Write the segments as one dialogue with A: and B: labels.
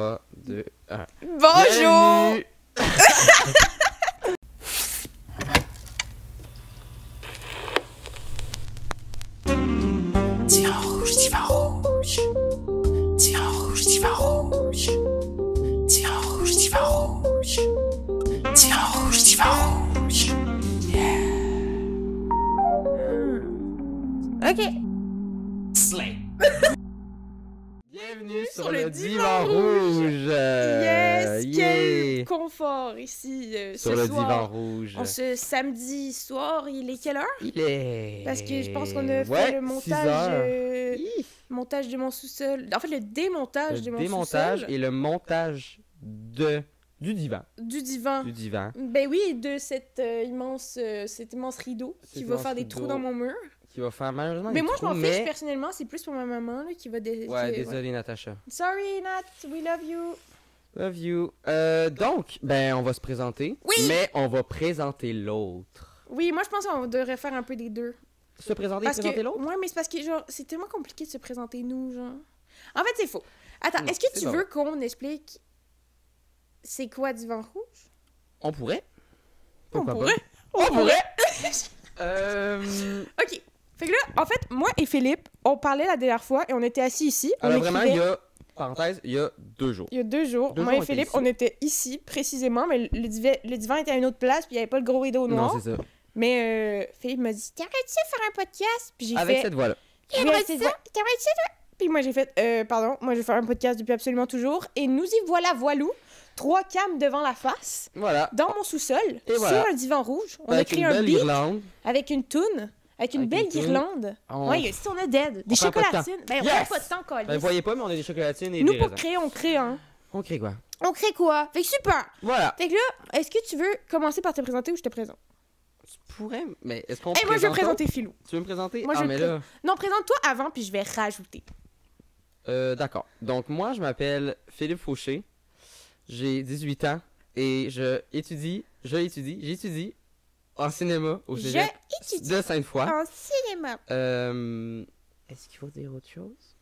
A: 3, 2, 1.
B: Bonjour!
A: Bienvenue!
B: Divan rouge, divan rouge. Divan rouge, divan rouge. Divan rouge, divan rouge. Divan rouge, divan rouge. Ok. Slay.
A: Bienvenue sur le divan rouge!
B: Yes! Quel
A: Yeah!
B: confort ici
A: Sur
B: ce
A: le
B: soir.
A: divan rouge.
B: En ce samedi soir, il est quelle heure?
A: Il est...
B: Parce que je pense qu'on a fait
A: Ouais,
B: le
A: 6
B: montage,
A: heures.
B: montage de mon sous-sol. En fait, le démontage de
A: Le
B: mon
A: démontage
B: sous-sol.
A: et le montage du divan.
B: Du divan.
A: Du divan.
B: Ben oui, de cet immense rideau qui
A: Cet
B: va
A: immense
B: faire des trous
A: rideau.
B: dans mon mur.
A: Qui va faire malheureusement
B: Mais
A: des
B: moi, je m'en
A: trous,
B: fiche
A: mais...
B: personnellement, c'est plus pour ma maman là, qui va...
A: Ouais, désolé Natacha.
B: Sorry, Nat, we love you.
A: Love you. Donc, ben, on va se présenter.
B: Oui!
A: Mais on va présenter l'autre.
B: Oui, moi, je pense qu'on devrait faire un peu des deux.
A: Se présenter et
B: Parce
A: présenter
B: que,
A: l'autre?
B: ouais, mais c'est parce que, genre, c'est tellement compliqué de se présenter nous, genre. En fait, c'est faux. Attends,
A: Non,
B: est-ce que
A: c'est
B: tu
A: pas
B: veux qu'on explique c'est quoi Divan Rouge?
A: On pourrait.
B: On
A: Pourquoi
B: pourrait.
A: pas? On pourrait!
B: Ok. Fait que là, en fait, moi et Philippe, on parlait la dernière fois et on était assis ici. On
A: Alors vraiment,
B: écrivait-
A: il y a, parenthèse, il y a 2 jours.
B: Il y a 2 jours,
A: Deux
B: moi
A: jours,
B: et
A: on
B: Philippe,
A: était ici.
B: on était ici précisément, mais le divan était à une autre place, puis il n'y avait pas le gros rideau noir.
A: Non, c'est ça.
B: Mais Philippe m'a dit t'arrêtes-tu de faire un podcast? Puis j'ai
A: Avec
B: fait
A: cette voix-là.
B: t'arrêtes ça? Toi? Puis moi j'ai fait pardon, moi je vais faire un podcast depuis absolument toujours. Et nous y voilà, voilou. 3 cams devant la face,
A: Voilà.
B: dans mon sous-sol,
A: Et
B: sur
A: voilà.
B: un divan rouge. On a
A: Avec
B: créé
A: une
B: un
A: belle
B: beat
A: guirlande.
B: avec une toune, avec une
A: Avec
B: belle
A: une toune.
B: guirlande.
A: On-
B: Ouais, si on a dead. Des
A: prend pas de temps.
B: chocolatines. Ben, on
A: Yes!
B: prend pas de temps,
A: Ben,
B: câlisse.
A: vous voyez pas, mais on a des chocolatines et
B: Nous,
A: des
B: pour
A: raisins.
B: créer, on crée, hein.
A: On crée quoi?
B: On crée quoi? Fait que super!
A: Voilà.
B: Fait que là, est-ce que tu veux commencer par te présenter ou je te présente?
A: Tu pourrais, mais est-ce qu'on
B: Eh, moi, je vais
A: présente
B: présenter Philou.
A: Tu veux me présenter?
B: Moi, je
A: Ah,
B: vais
A: mais
B: le
A: là...
B: Non, présente-toi avant, puis je vais rajouter.
A: D'accord. Donc, moi, je m'appelle Philippe Fauché. J'ai 18 ans et j'étudie en cinéma au cégep
B: J'étudie
A: de Sainte-Foy.
B: en cinéma.
A: Est-ce qu'il faut dire autre chose?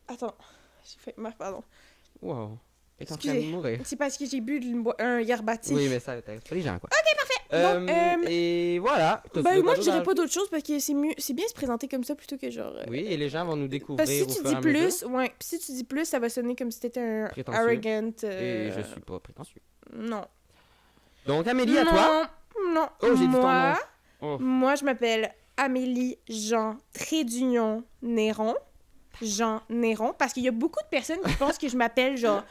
B: Attends, j'ai fait... Pardon.
A: Wow. Elle est en train de
B: Excusez.
A: mourir.
B: C'est parce que j'ai bu un yerbatif.
A: Oui, mais ça intéresse pas les gens, quoi.
B: Donc,
A: et voilà. T'as-tu
B: Ben,
A: de
B: moi,
A: quoi
B: je dirais
A: d'autre
B: pas d'autre chose parce que c'est mieux, c'est bien se présenter comme ça plutôt que genre.
A: Oui, et les gens vont nous découvrir
B: Parce que si
A: au
B: tu
A: fur
B: dis
A: et à mesure.
B: plus, ouais, pis si tu dis plus, ça va sonner comme si t'étais un
A: Prétentieux.
B: arrogant.
A: Et je suis pas prétentieux.
B: Non.
A: Donc, Amélie, à toi.
B: Non.
A: Oh, j'ai dit ton
B: moi,
A: nom. Oh.
B: moi, je m'appelle Amélie Jean Trait d'Union Néron. Jean Néron. Parce qu'il y a beaucoup de personnes qui pensent que je m'appelle genre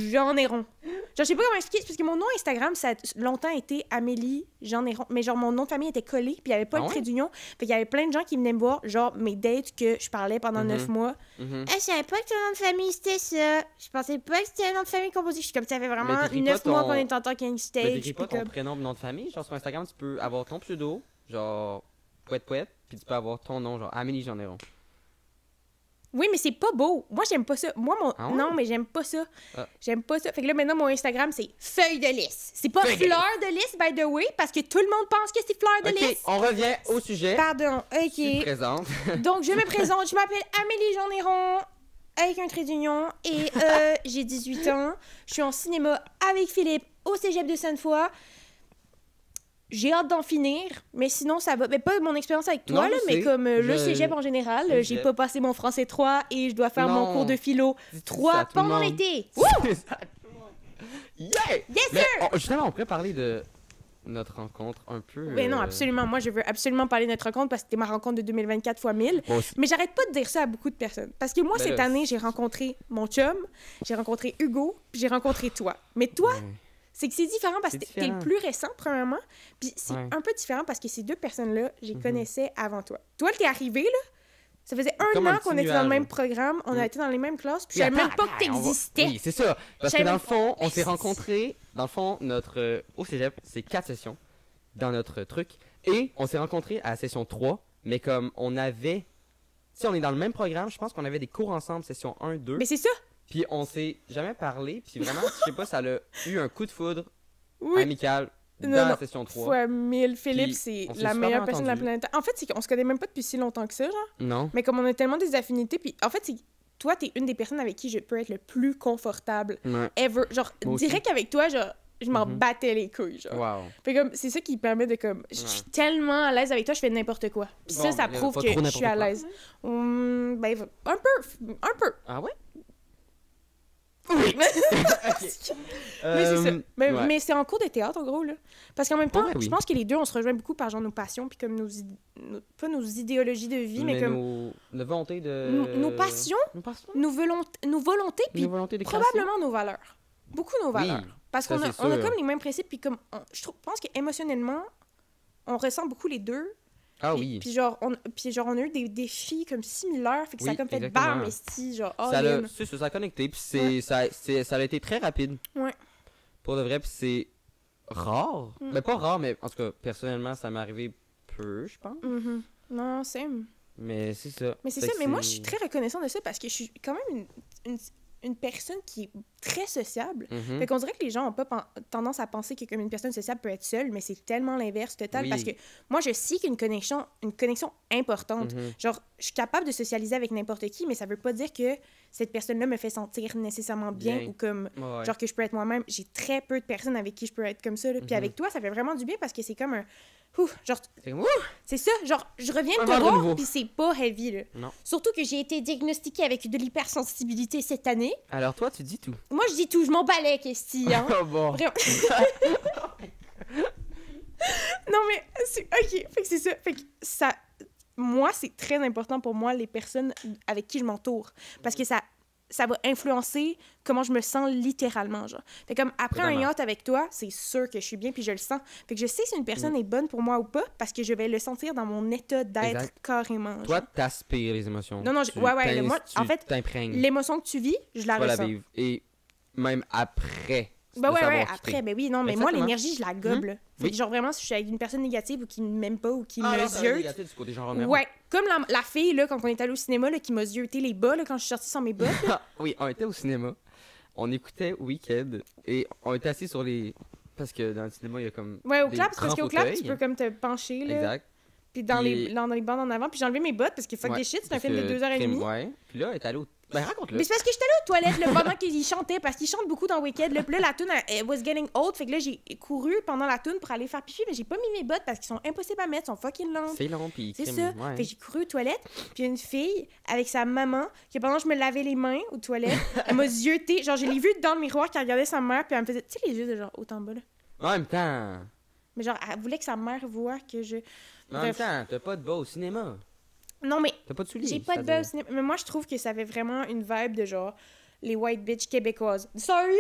B: Jean Néron. Genre, je sais pas comment expliquer, c'est parce que mon nom Instagram, ça a longtemps été Amélie Jean Néron. Mais genre, mon nom de famille était collé, puis il y avait pas
A: Ah
B: le
A: ouais?
B: trait d'union. Fait qu'il y avait plein de gens qui venaient me voir, genre, mes dates que je parlais pendant 9 mois.
A: Mhm.
B: Je savais pas que ton nom de famille c'était ça. Je pensais pas que c'était un nom de famille composé. Je suis comme ça fait vraiment
A: Mais t'écris
B: 9
A: pas
B: mois
A: ton-
B: qu'on est en talking
A: Mais
B: stage.
A: t'écris pas
B: puis
A: ton
B: comme...
A: prénom et nom de famille. Genre, sur Instagram, tu peux avoir ton pseudo, genre Pouette, puis tu peux avoir ton nom, genre Amélie Jean Néron.
B: Oui, mais c'est pas beau. Moi, j'aime pas ça. Moi, mon...
A: Ah ouais?
B: Non, mais j'aime pas ça.
A: Ah.
B: J'aime pas ça. Fait que là, maintenant, mon Instagram, c'est feuille de lys. C'est pas
A: Feuille de
B: fleur de lys, by the way, parce que tout le monde pense que c'est fleur de
A: Ok,
B: lys.
A: on revient au sujet.
B: Pardon,
A: Tu te
B: ok.
A: présentes.
B: Donc, je me présente. Je m'appelle Amélie Jean Néron, avec un trait d'union, et j'ai 18 ans. Je suis en cinéma avec Philippe au cégep de Sainte-Foy. J'ai hâte d'en finir, mais sinon ça va. Mais pas mon expérience avec toi,
A: Non,
B: là,
A: je
B: mais
A: sais.
B: comme le
A: Je-
B: cégep en général.
A: Le
B: J'ai
A: cégep.
B: pas passé mon français 3 et je dois faire mon
A: Non.
B: cours de philo
A: Dis ça
B: 3
A: à tout le
B: pendant
A: monde.
B: l'été.
A: C'est ça, tout le monde. Yeah!
B: Yes,
A: Mais
B: sir!
A: justement, on pourrait parler de notre rencontre un peu.
B: Mais non, absolument. Moi, je veux absolument parler de notre rencontre parce que c'était ma rencontre de 2024 x 1000.
A: Moi aussi.
B: Mais j'arrête pas de dire ça à beaucoup de personnes. Parce que moi,
A: Ben
B: cette
A: là,
B: année, j'ai rencontré mon chum, j'ai rencontré Hugo, puis j'ai rencontré toi. Mais toi,
A: Ouais.
B: c'est que c'est différent parce que
A: C'est
B: t'es le
A: différent.
B: plus récent, premièrement. Puis c'est
A: Ouais.
B: un peu différent parce que ces deux personnes-là, je les
A: Mhm.
B: connaissais avant toi. Toi, t'es arrivé, là. Ça faisait un
A: Comme
B: an
A: un
B: qu'on
A: petit
B: était dans le
A: nuage.
B: même programme, on a
A: Mhm.
B: été dans les mêmes classes, puis je
A: Oui,
B: savais même
A: attends,
B: pas que
A: attends, on va-
B: t'existais.
A: Oui, c'est ça. Parce
B: Je
A: que dans
B: savais
A: le fond, on
B: Mais
A: s'est
B: c'est-
A: rencontrés. Dans le fond, notre au cégep, c'est 4 sessions dans notre truc. Et on s'est rencontrés à la session 3. Mais comme on avait. Si on est dans le même programme, je pense qu'on avait des cours ensemble, session 1, 2.
B: Mais c'est ça.
A: Puis on s'est jamais parlé. Puis vraiment, je sais pas, ça a eu un coup de foudre
B: Oui.
A: amical dans
B: Non,
A: la
B: non.
A: session 3.
B: Fois 1000. Philippe,
A: Puis,
B: c'est
A: on s'est
B: la
A: super
B: meilleure
A: bien
B: personne de la
A: entendu.
B: planète. En fait, c'est qu'on se connaît même pas depuis si longtemps que ça, genre.
A: Non.
B: Mais comme on a tellement des affinités, puis en fait, c'est toi, t'es une des personnes avec qui je peux être le plus confortable
A: Ouais.
B: ever. Genre,
A: Moi aussi.
B: direct avec toi, genre, je m'en
A: Mhm.
B: battais les couilles, genre.
A: Wow.
B: Fait comme, c'est ça qui permet de comme, je suis tellement à l'aise avec toi, je fais n'importe quoi. Puis
A: Bon,
B: ça
A: mais
B: prouve
A: pas
B: que
A: trop
B: je suis à
A: n'importe
B: l'aise. Ben, un peu.
A: Ah ouais?
B: Oui. Mais c'est ça. Mais,
A: ouais.
B: mais c'est en cours de théâtre, en gros, là. Parce qu'en même temps,
A: Ouais, oui.
B: je pense que les deux, on se rejoint beaucoup par genre nos passions, puis comme pas nos idéologies de vie, mais comme
A: nos volontés de...
B: nos passions,
A: Nos passions?
B: nos volontés, puis
A: Nos volontés de création?
B: probablement nos valeurs. Beaucoup nos
A: Oui,
B: valeurs. Parce
A: ça,
B: qu'on a,
A: c'est
B: on a
A: sûr.
B: comme les mêmes principes, puis comme, pense qu'émotionnellement, on ressent beaucoup les deux.
A: Ah
B: Puis-
A: oui.
B: Puis genre, on a eu des défis comme similaires, fait que ça a
A: Oui,
B: comme fait
A: exactement.
B: bam, esti, genre,
A: Ça
B: all in.
A: a connecté, puis
B: Ouais.
A: ça a été très rapide.
B: Ouais.
A: Pour de vrai, puis c'est rare.
B: Mm.
A: Mais pas rare, mais en tout cas, personnellement, ça m'est arrivé peu, je pense.
B: Mhm. Non, c'est...
A: Mais c'est ça.
B: Mais c'est
A: Fait
B: ça,
A: que
B: mais moi, je suis très reconnaissante de ça parce que je suis quand même une personne qui est très sociable.
A: Mhm.
B: Fait qu'on dirait que les gens ont pas tendance à penser que comme une personne sociable peut être seule, mais c'est tellement l'inverse total
A: Oui.
B: parce que moi, je sais qu'une connexion importante.
A: Mhm.
B: Genre, je suis capable de socialiser avec n'importe qui, mais ça veut pas dire que cette personne-là me fait sentir nécessairement bien,
A: Bien.
B: ou comme,
A: Ouais.
B: genre que je peux être moi-même. J'ai très peu de personnes avec qui je peux être comme ça, là. Puis
A: Mhm.
B: avec toi, ça fait vraiment du bien parce que c'est comme un... Ouf, genre,
A: C'est comme, ouh!
B: c'est ça, genre, je reviens de
A: Un
B: te
A: ventre
B: voir,
A: nouveau.
B: puis c'est pas heavy, là.
A: Non.
B: Surtout que j'ai été diagnostiquée avec de l'hypersensibilité cette année.
A: Alors toi, tu dis tout.
B: Moi, je dis tout, je m'en balais, Kesty, hein.
A: Oh bon.
B: Vraiment. Non, mais, OK, fait que c'est ça. Fait que ça... Moi, c'est très important pour moi, les personnes avec qui je m'entoure. Parce que ça va influencer comment je me sens littéralement, genre. Fait comme, après un
A: Totalement.
B: yacht avec toi, c'est sûr que je suis bien, puis je le sens. Fait que je sais si une personne est bonne pour moi ou pas, parce que je vais le sentir dans mon état d'être
A: Exact.
B: carrément. genre.
A: Toi, t'aspires les émotions.
B: Non, non, ouais, moi, en fait,
A: t'imprègnes.
B: l'émotion que tu vis, je la
A: Tu vas la
B: ressens.
A: vivre. Et même après.
B: Ben
A: de
B: ouais,
A: savoir
B: après,
A: quitter.
B: ben oui, non, mais moi,
A: Exactement.
B: l'énergie, je la gobe, là. Fait
A: Oui.
B: que genre, vraiment, si je suis avec une personne négative ou qui ne m'aime pas ou qui
A: Ah,
B: me
A: non, ça va être
B: ziote,
A: négatif du côté genre Romero.
B: ouais, comme la fille, là, quand on est allé au cinéma, là, qui m'a zioté les bas, là, quand je suis sortie sans mes bottes.
A: Oui, on était au cinéma. On écoutait Weekend et on était assis sur les. Parce que dans le cinéma, il y a comme.
B: Ouais, au
A: des
B: clap, parce
A: grands
B: qu'au clap, tu
A: fauteuils.
B: peux comme te pencher, là.
A: Exact.
B: Puis dans
A: Puis-
B: les bandes en avant, puis j'ai enlevé mes bottes parce que fuck
A: Ouais,
B: des shit, c'est un
A: parce
B: film de
A: que
B: 2h30.
A: Ouais. Puis là, elle est allée au. Ben, raconte-le.
B: Mais c'est parce que j'étais là aux toilettes là, pendant qu'il chantait, parce qu'il chante beaucoup dans Wicked. Là, puis là, la tune elle was getting old, fait que là, j'ai couru pendant la tune pour aller faire pipi, mais j'ai pas mis mes bottes parce qu'ils sont impossibles à mettre, sont fucking longues.
A: C'est long, puis.
B: C'est
A: crime,
B: ça.
A: ouais.
B: Fait que j'ai couru aux toilettes, puis une fille avec sa maman, qui pendant que je me lavais les mains aux toilettes, elle m'a zioté. Genre, je l'ai vue dans le miroir qui regardait sa mère, puis elle me faisait, tu sais, les yeux de genre haut en bas, là.
A: En même temps.
B: Mais genre, elle voulait que sa mère voie que je.
A: En même
B: Bref.
A: temps, t'as pas de bas au cinéma.
B: Non, mais
A: T'as pas de souliers.
B: j'ai pas de
A: c'est-à-dire.
B: buzz cinéma. Mais moi, je trouve que ça fait vraiment une vibe de genre les white bitch québécoises. Sorry?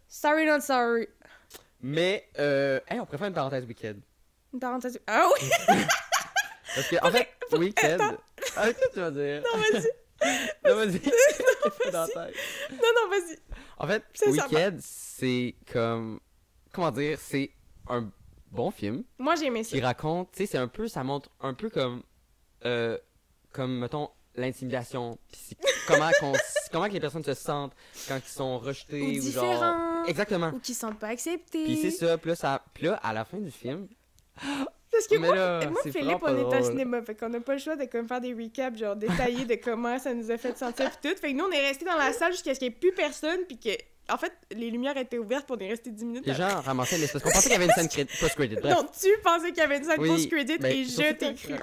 B: Sorry, not sorry.
A: Mais, hey, on préfère une parenthèse Weekend.
B: Une parenthèse. Ah oui!
A: Parce que, en fait, Weekend. Ah, qu'est-ce que tu vas dire?
B: Non, vas-y.
A: Non, vas-y. Qu'est-ce dans la tête?
B: Non, vas-y.
A: En fait,
B: C'est
A: Weekend, c'est comme. Comment dire? C'est un bon film
B: Moi, j'ai aimé ça.
A: qui raconte. Tu sais, c'est un peu. Ça montre un peu comme. Comme, mettons, l'intimidation. Puis comment que les personnes se sentent quand ils sont rejetés
B: Ou
A: ou genre.
B: différents.
A: Exactement.
B: Ou qui se sentent pas acceptés.
A: Puis c'est ça. Puis là, à la fin du film.
B: Parce que
A: Mais
B: moi,
A: là,
B: moi
A: c'est
B: Philippe,
A: vraiment
B: on
A: pas
B: est au
A: drôle.
B: cinéma. Fait qu'on n'a pas le choix de comme faire des recaps, genre détaillés de comment ça nous a fait sentir pis tout. Fait que nous, on est restés dans la salle jusqu'à ce qu'il n'y ait plus personne puis que. En fait, les lumières étaient ouvertes puis on est restés 10 minutes.
A: Les
B: après.
A: gens ramassaient les. Parce qu'on pensait qu'il y avait une scène post-credit. Bref.
B: Non, tu pensais qu'il y avait une scène
A: Oui,
B: post-credit
A: ben,
B: et
A: surtout
B: je t'ai
A: quand-
B: cru.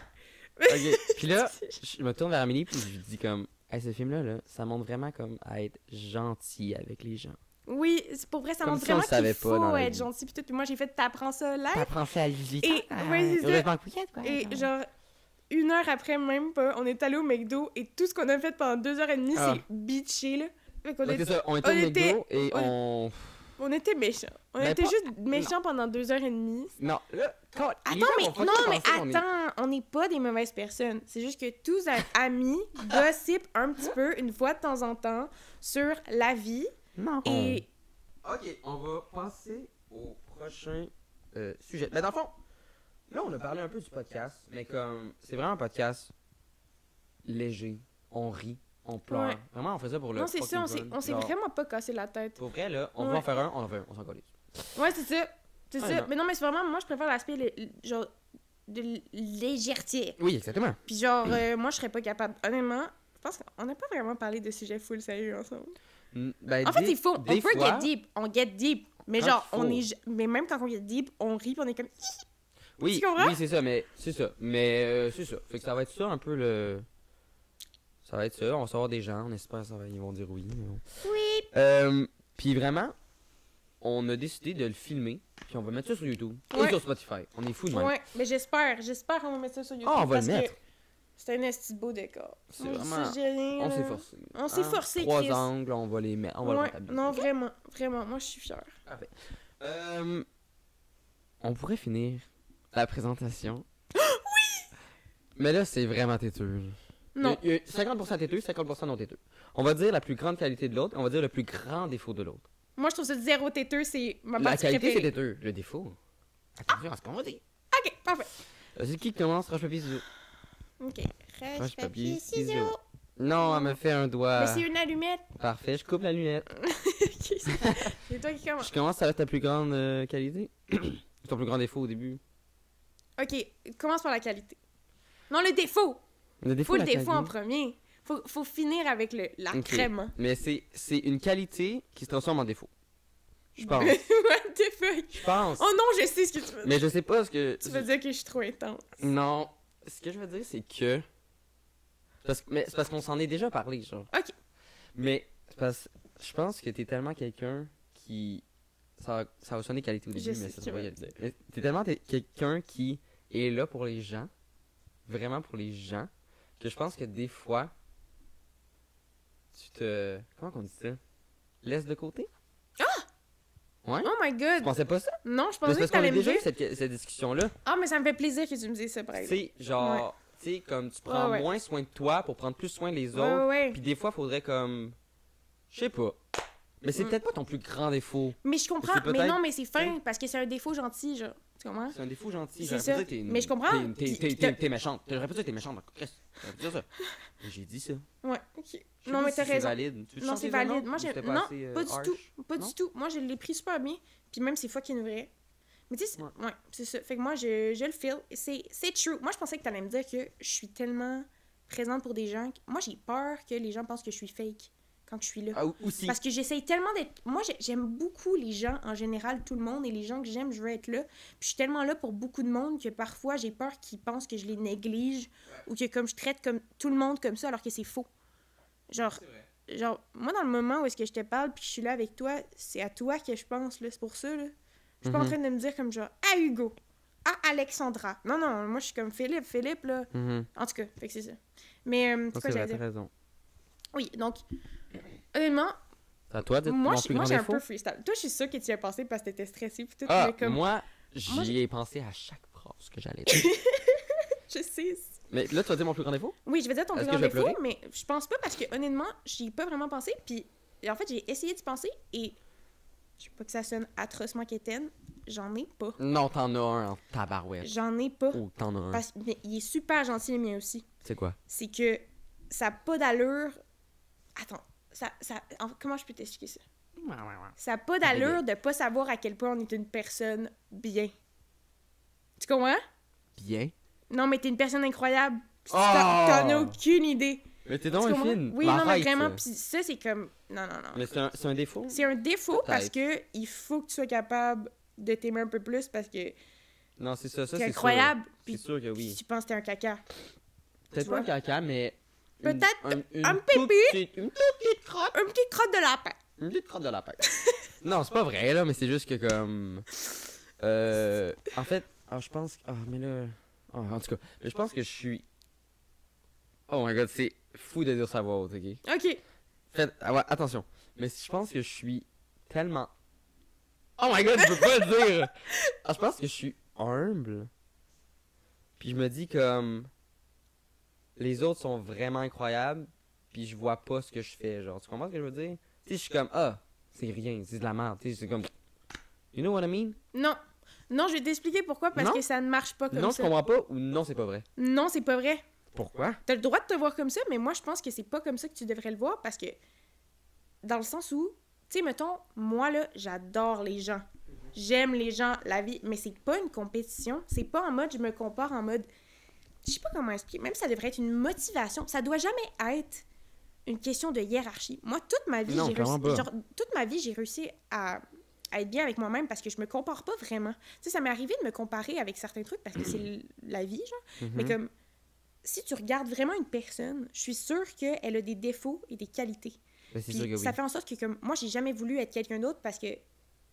A: Ok. Puis là, je me tourne vers Amélie puis je lui dis comme, hey, ce film-là, là, ça montre vraiment comme à être gentil avec les gens.
B: Oui, c'est pour vrai, ça
A: Comme
B: montre
A: si on
B: vraiment
A: le savait
B: qu'il
A: pas dans
B: faut
A: la
B: être
A: vie.
B: gentil pis tout. Puis moi, j'ai fait t'apprends ça live.
A: T'apprends ça à Julie.
B: Et- ouais, c'est ça.
A: Heureusement que Weekend, quoi.
B: Et genre, 1 heure après, même pas, on est allé au McDo et tout ce qu'on a fait pendant 2h30,
A: Ah.
B: c'est bitché, là. Fait qu'on
A: Ouais, c'est
B: était,
A: ça, on était
B: on
A: au
B: était-
A: McDo et
B: on- on était méchants. On
A: Ben,
B: était
A: pas-
B: juste méchants pendant 2h30.
A: Non, là, quand...
B: Attends, mais attends, on n'est pas des mauvaises personnes. C'est juste que tous amis gossipent un petit peu, une fois de temps en temps, sur la vie.
A: Non.
B: Et
A: Ok, on va passer au prochain sujet. Mais dans le fond, là, on a parlé un peu du podcast, mais comme, c'est vraiment un podcast léger. On rit, on pleure.
B: Ouais.
A: Vraiment, on fait ça pour le
B: non, c'est ça, on s'est
A: Genre,
B: vraiment pas cassé la tête.
A: Pour vrai, là, on
B: Ouais.
A: va en faire un, on en fait un, on s'en colle.
B: Ouais, c'est ça. C'est
A: Ah,
B: ça.
A: non.
B: Mais non, mais c'est vraiment, moi, je préfère l'aspect genre de légèreté.
A: Oui, exactement.
B: Puis genre, moi, je serais pas capable. Honnêtement, je pense qu'on n'a pas vraiment parlé de sujets full sérieux ensemble.
A: Ben,
B: En fait, il faut... On
A: des
B: peut
A: fois,
B: get deep. On get deep. Mais
A: Quand
B: genre,
A: il
B: on
A: faut.
B: est... Mais même quand on get deep, on rit pis on est comme...
A: Oui,
B: Tu comprends?
A: oui, c'est ça, mais c'est ça. Mais c'est ça. Fait que ça va être ça un peu le. Ça va être ça. On va savoir des gens. On espère qu'ils vont dire oui. Mais bon.
B: Oui!
A: Puis vraiment, on a décidé de le filmer. Puis on va mettre ça sur YouTube.
B: Ouais.
A: Et sur Spotify. On est fous de même.
B: Ouais, mais j'espère qu'on va mettre ça sur YouTube.
A: Ah, on va
B: parce
A: le mettre.
B: que c'est un esti de beau décor.
A: C'est
B: Moi,
A: vraiment-
B: ça, j'ai rien,
A: On s'est
B: là.
A: forcé.
B: On s'est
A: Hein?
B: forcé,
A: 3
B: Chris.
A: angles, on va les mettre. On va le
B: Ouais,
A: rétablir.
B: non, vraiment, vraiment. Moi, je suis fière.
A: Parfait. On pourrait finir la présentation. Mais là, c'est vraiment têteux.
B: Non.
A: Il y a 50% têteux, 50% non têteux. On va dire la plus grande qualité de l'autre, on va dire le plus grand défaut de l'autre.
B: Moi, je trouve ça zéro têteux, c'est ma
A: La
B: partie
A: qualité, c'est
B: préférée.
A: têteux. Le défaut. Attention à ce qu'on va dire.
B: Ok, parfait.
A: C'est qui commence? Roche, papier, ciseaux.
B: Ok.
A: Roche,
B: Roche,
A: papier,
B: papier,
A: ciseaux.
B: ciseaux.
A: Non, elle me fait un doigt.
B: Mais c'est une allumette.
A: Parfait, je coupe la lunette.
B: Ok, c'est toi qui commence.
A: Je commence avec ta plus grande qualité. Ton plus grand défaut au début.
B: Ok, commence par la qualité. Non, le défaut.
A: Le défaut,
B: Faut le
A: la
B: défaut en
A: qualité.
B: premier. Faut finir avec la
A: Ok.
B: crème. hein.
A: Mais c'est une qualité qui se transforme en défaut. Je pense.
B: What the fuck?
A: Je pense.
B: Oh non, je sais ce que tu veux dire.
A: Mais je sais pas ce que.
B: Tu veux dire que je suis trop intense.
A: Non. Ce que je veux dire, c'est que. Mais c'est parce qu'on s'en est déjà parlé, genre.
B: Ok.
A: Mais c'est parce je pense que t'es tellement quelqu'un qui. Ça va sonner qualité au
B: Je
A: début,
B: sais
A: mais
B: ce
A: ça
B: que tu
A: va
B: veux
A: y aller. Mais t'es tellement quelqu'un qui est là pour les gens, vraiment pour les gens, que je pense que des fois, tu te. Comment on dit ça? Laisse de côté? Ouais?
B: Oh my
A: Tu
B: god.
A: pensais pas ça?
B: Non, je
A: Mais c'est
B: pensais que
A: parce qu'on a
B: t'allais me
A: déjà
B: dire.
A: eu cette discussion-là.
B: Ah, mais ça me fait plaisir que tu me dises ça, par
A: Tu
B: exemple.
A: sais, genre, tu sais, comme tu prends
B: Ouais.
A: moins soin de toi pour prendre plus soin des
B: Ouais,
A: autres.
B: ouais.
A: Puis des fois, faudrait comme. Je sais pas. Mais c'est
B: Mm.
A: peut-être pas ton plus grand défaut.
B: Mais je comprends.
A: C'est peut-être-
B: Mais non, mais c'est fin, parce que c'est un défaut gentil, genre. Tu comprends?
A: C'est un défaut gentil.
B: C'est
A: J'aurais
B: ça.
A: pas dit que t'es une-
B: Mais je comprends.
A: T'es méchante. J'aurais pas dit que t'es méchante. Donc, Chris, j'aurais pas dit ça. Mais j'ai dit ça.
B: Ouais, ok.
A: Je sais
B: Non,
A: pas
B: mais
A: si
B: t'as
A: c'est
B: raison.
A: valide. Tu veux
B: Non,
A: changer
B: c'est
A: de
B: valide.
A: nom,
B: Moi,
A: ou
B: j'ai.
A: c'était
B: Non,
A: assez,
B: pas du
A: harsh?
B: tout. Pas
A: Non?
B: du tout. Moi, je l'ai pris super bien. Puis même, c'est fucking vrai. Mais tu sais, ouais, c'est ça. Fait que moi, je le feel. C'est true. Moi, je pensais que t'allais me dire que je suis tellement présente pour des gens. Moi, j'ai peur que les gens pensent que je suis fake quand je suis là.
A: Ah, aussi.
B: Parce que j'essaye tellement d'être... Moi, j'aime beaucoup les gens, en général, tout le monde, et les gens que j'aime, je veux être là. Puis je suis tellement là pour beaucoup de monde que parfois, j'ai peur qu'ils pensent que je les néglige ou que comme je traite comme tout le monde comme ça, alors que c'est faux. Genre, moi, dans le moment où est-ce que je te parle puis que je suis là avec toi, c'est à toi que je pense, là. C'est pour ça, là. Je suis pas en
A: Mhm.
B: train de me dire comme genre, à Hugo, à Alexandra. Non, non, moi, je suis comme Philippe, là.
A: Mhm.
B: En tout cas, fait que c'est ça. Mais,
A: Non,
B: c'est quoi
A: c'est vrai,
B: j'allais
A: t'as
B: dire?
A: raison.
B: Oui, donc, honnêtement,
A: C'est à toi de
B: moi,
A: mon plus grand
B: j'ai un
A: défaut?
B: peu freestyle. Toi, je suis sûre que tu y as pensé parce que t'étais stressée pis tout,
A: Ah,
B: mais comme...
A: moi,
B: Moi,
A: j'y ai pensé à chaque phrase que j'allais dire.
B: Je sais.
A: Mais là, tu vas dire mon plus grand défaut?
B: Oui, je vais dire ton plus
A: Est-ce
B: grand
A: que je vais
B: défaut,
A: pleurer?
B: mais je pense pas parce que, honnêtement, j'y ai pas vraiment pensé, puis en fait, j'ai essayé d'y penser et... Je sais pas que ça sonne atrocement quétaine, j'en ai pas.
A: Non, t'en as un en tabarouette.
B: J'en ai pas.
A: Oh, t'en as un.
B: Mais il est super gentil, le mien aussi.
A: C'est quoi?
B: C'est que ça a pas d'allure... Attends, comment je peux t'expliquer ça? Ça a pas d'allure de pas savoir à quel point on est une personne bien. Tu comprends?
A: Bien.
B: Non, mais t'es une personne incroyable. Pis
A: Oh!
B: T'en as aucune idée.
A: Mais t'es
B: Tu
A: donc
B: comprends?
A: fine.
B: Oui, non, mais
A: Arrête,
B: vraiment,
A: ça.
B: pis ça, c'est comme... Non, non, non.
A: Mais c'est un défaut?
B: C'est un défaut parce
A: Peut-être.
B: que il faut que tu sois capable de t'aimer un peu plus parce que
A: Non, c'est ça,
B: t'es
A: c'est
B: incroyable.
A: sûr.
B: Puis
A: C'est sûr que oui.
B: tu penses que t'es un caca.
A: Peut-être
B: tu
A: pas un
B: vois?
A: caca, mais...
B: Peut-être un
A: toute
B: pipi.
A: une toute petite crotte.
B: Un petit crotte de lapin.
A: Une petite crotte de lapin. Non, c'est pas vrai, là, mais c'est juste que comme... En fait, je pense... Ah, mais là... Ah, en tout cas, mais je pense que je suis... Oh my god, c'est fou de dire ça à voix haute, ok?
B: OK.
A: Faites... ouais, attention. Mais je pense que je suis tellement... Oh my god, je peux pas le dire! Je pense que je suis humble. Puis je me dis comme... Les autres sont vraiment incroyables, puis je vois pas ce que je fais, genre. Tu comprends ce que je veux dire? Tu sais, je suis comme, c'est rien, c'est de la merde. Tu sais, c'est comme... You know what I mean?
B: Non. Non, je vais t'expliquer pourquoi parce
A: Non?
B: que ça ne marche pas comme
A: Non, je
B: ça.
A: comprends pas, ou non, c'est pas vrai.
B: Non, c'est pas vrai.
A: Pourquoi?
B: T'as le droit de te voir comme ça, mais moi, je pense que c'est pas comme ça que tu devrais le voir parce que... Dans le sens où... Tu sais, mettons, moi, là, j'adore les gens. J'aime les gens, la vie, mais c'est pas une compétition. C'est pas en mode, je me compare en mode... Je sais pas comment expliquer. Même ça devrait être une motivation. Ça doit jamais être une question de hiérarchie. Moi, toute ma vie,
A: Non,
B: j'ai
A: clairement
B: réussi...
A: pas.
B: Genre, toute ma vie, j'ai réussi à être bien avec moi-même parce que je me compare pas vraiment. Tu sais, ça m'est arrivé de me comparer avec certains trucs parce que c'est la vie, genre. Mais
A: Mhm.
B: comme, si tu regardes vraiment une personne, je suis sûre qu'elle a des défauts et des qualités.
A: Ben, c'est
B: Puis
A: sûr que oui.
B: ça fait en sorte que, comme, moi, j'ai jamais voulu être quelqu'un d'autre parce que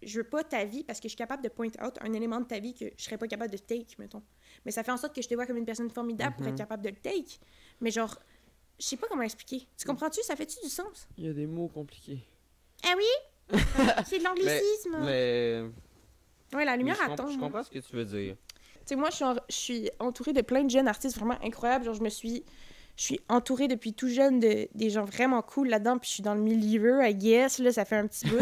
B: je veux pas ta vie, parce que je suis capable de point out un élément de ta vie que je serais pas capable de take, mettons. Mais ça fait en sorte que je te vois comme une personne formidable pour être capable de le take. Mais genre, je sais pas comment expliquer. Tu comprends-tu? Ça fait-tu du sens?
A: Il y a des mots compliqués.
B: Ah oui? C'est de l'anglicisme.
A: Mais...
B: Ouais, la lumière
A: mais je
B: attend.
A: je comprends ce que tu veux dire.
B: Tu sais, moi, je suis entourée de plein de jeunes artistes vraiment incroyables. Genre, je suis entourée depuis tout jeune de des gens vraiment cool là-dedans. Puis je suis dans le milieu, I guess. Là, ça fait un petit bout.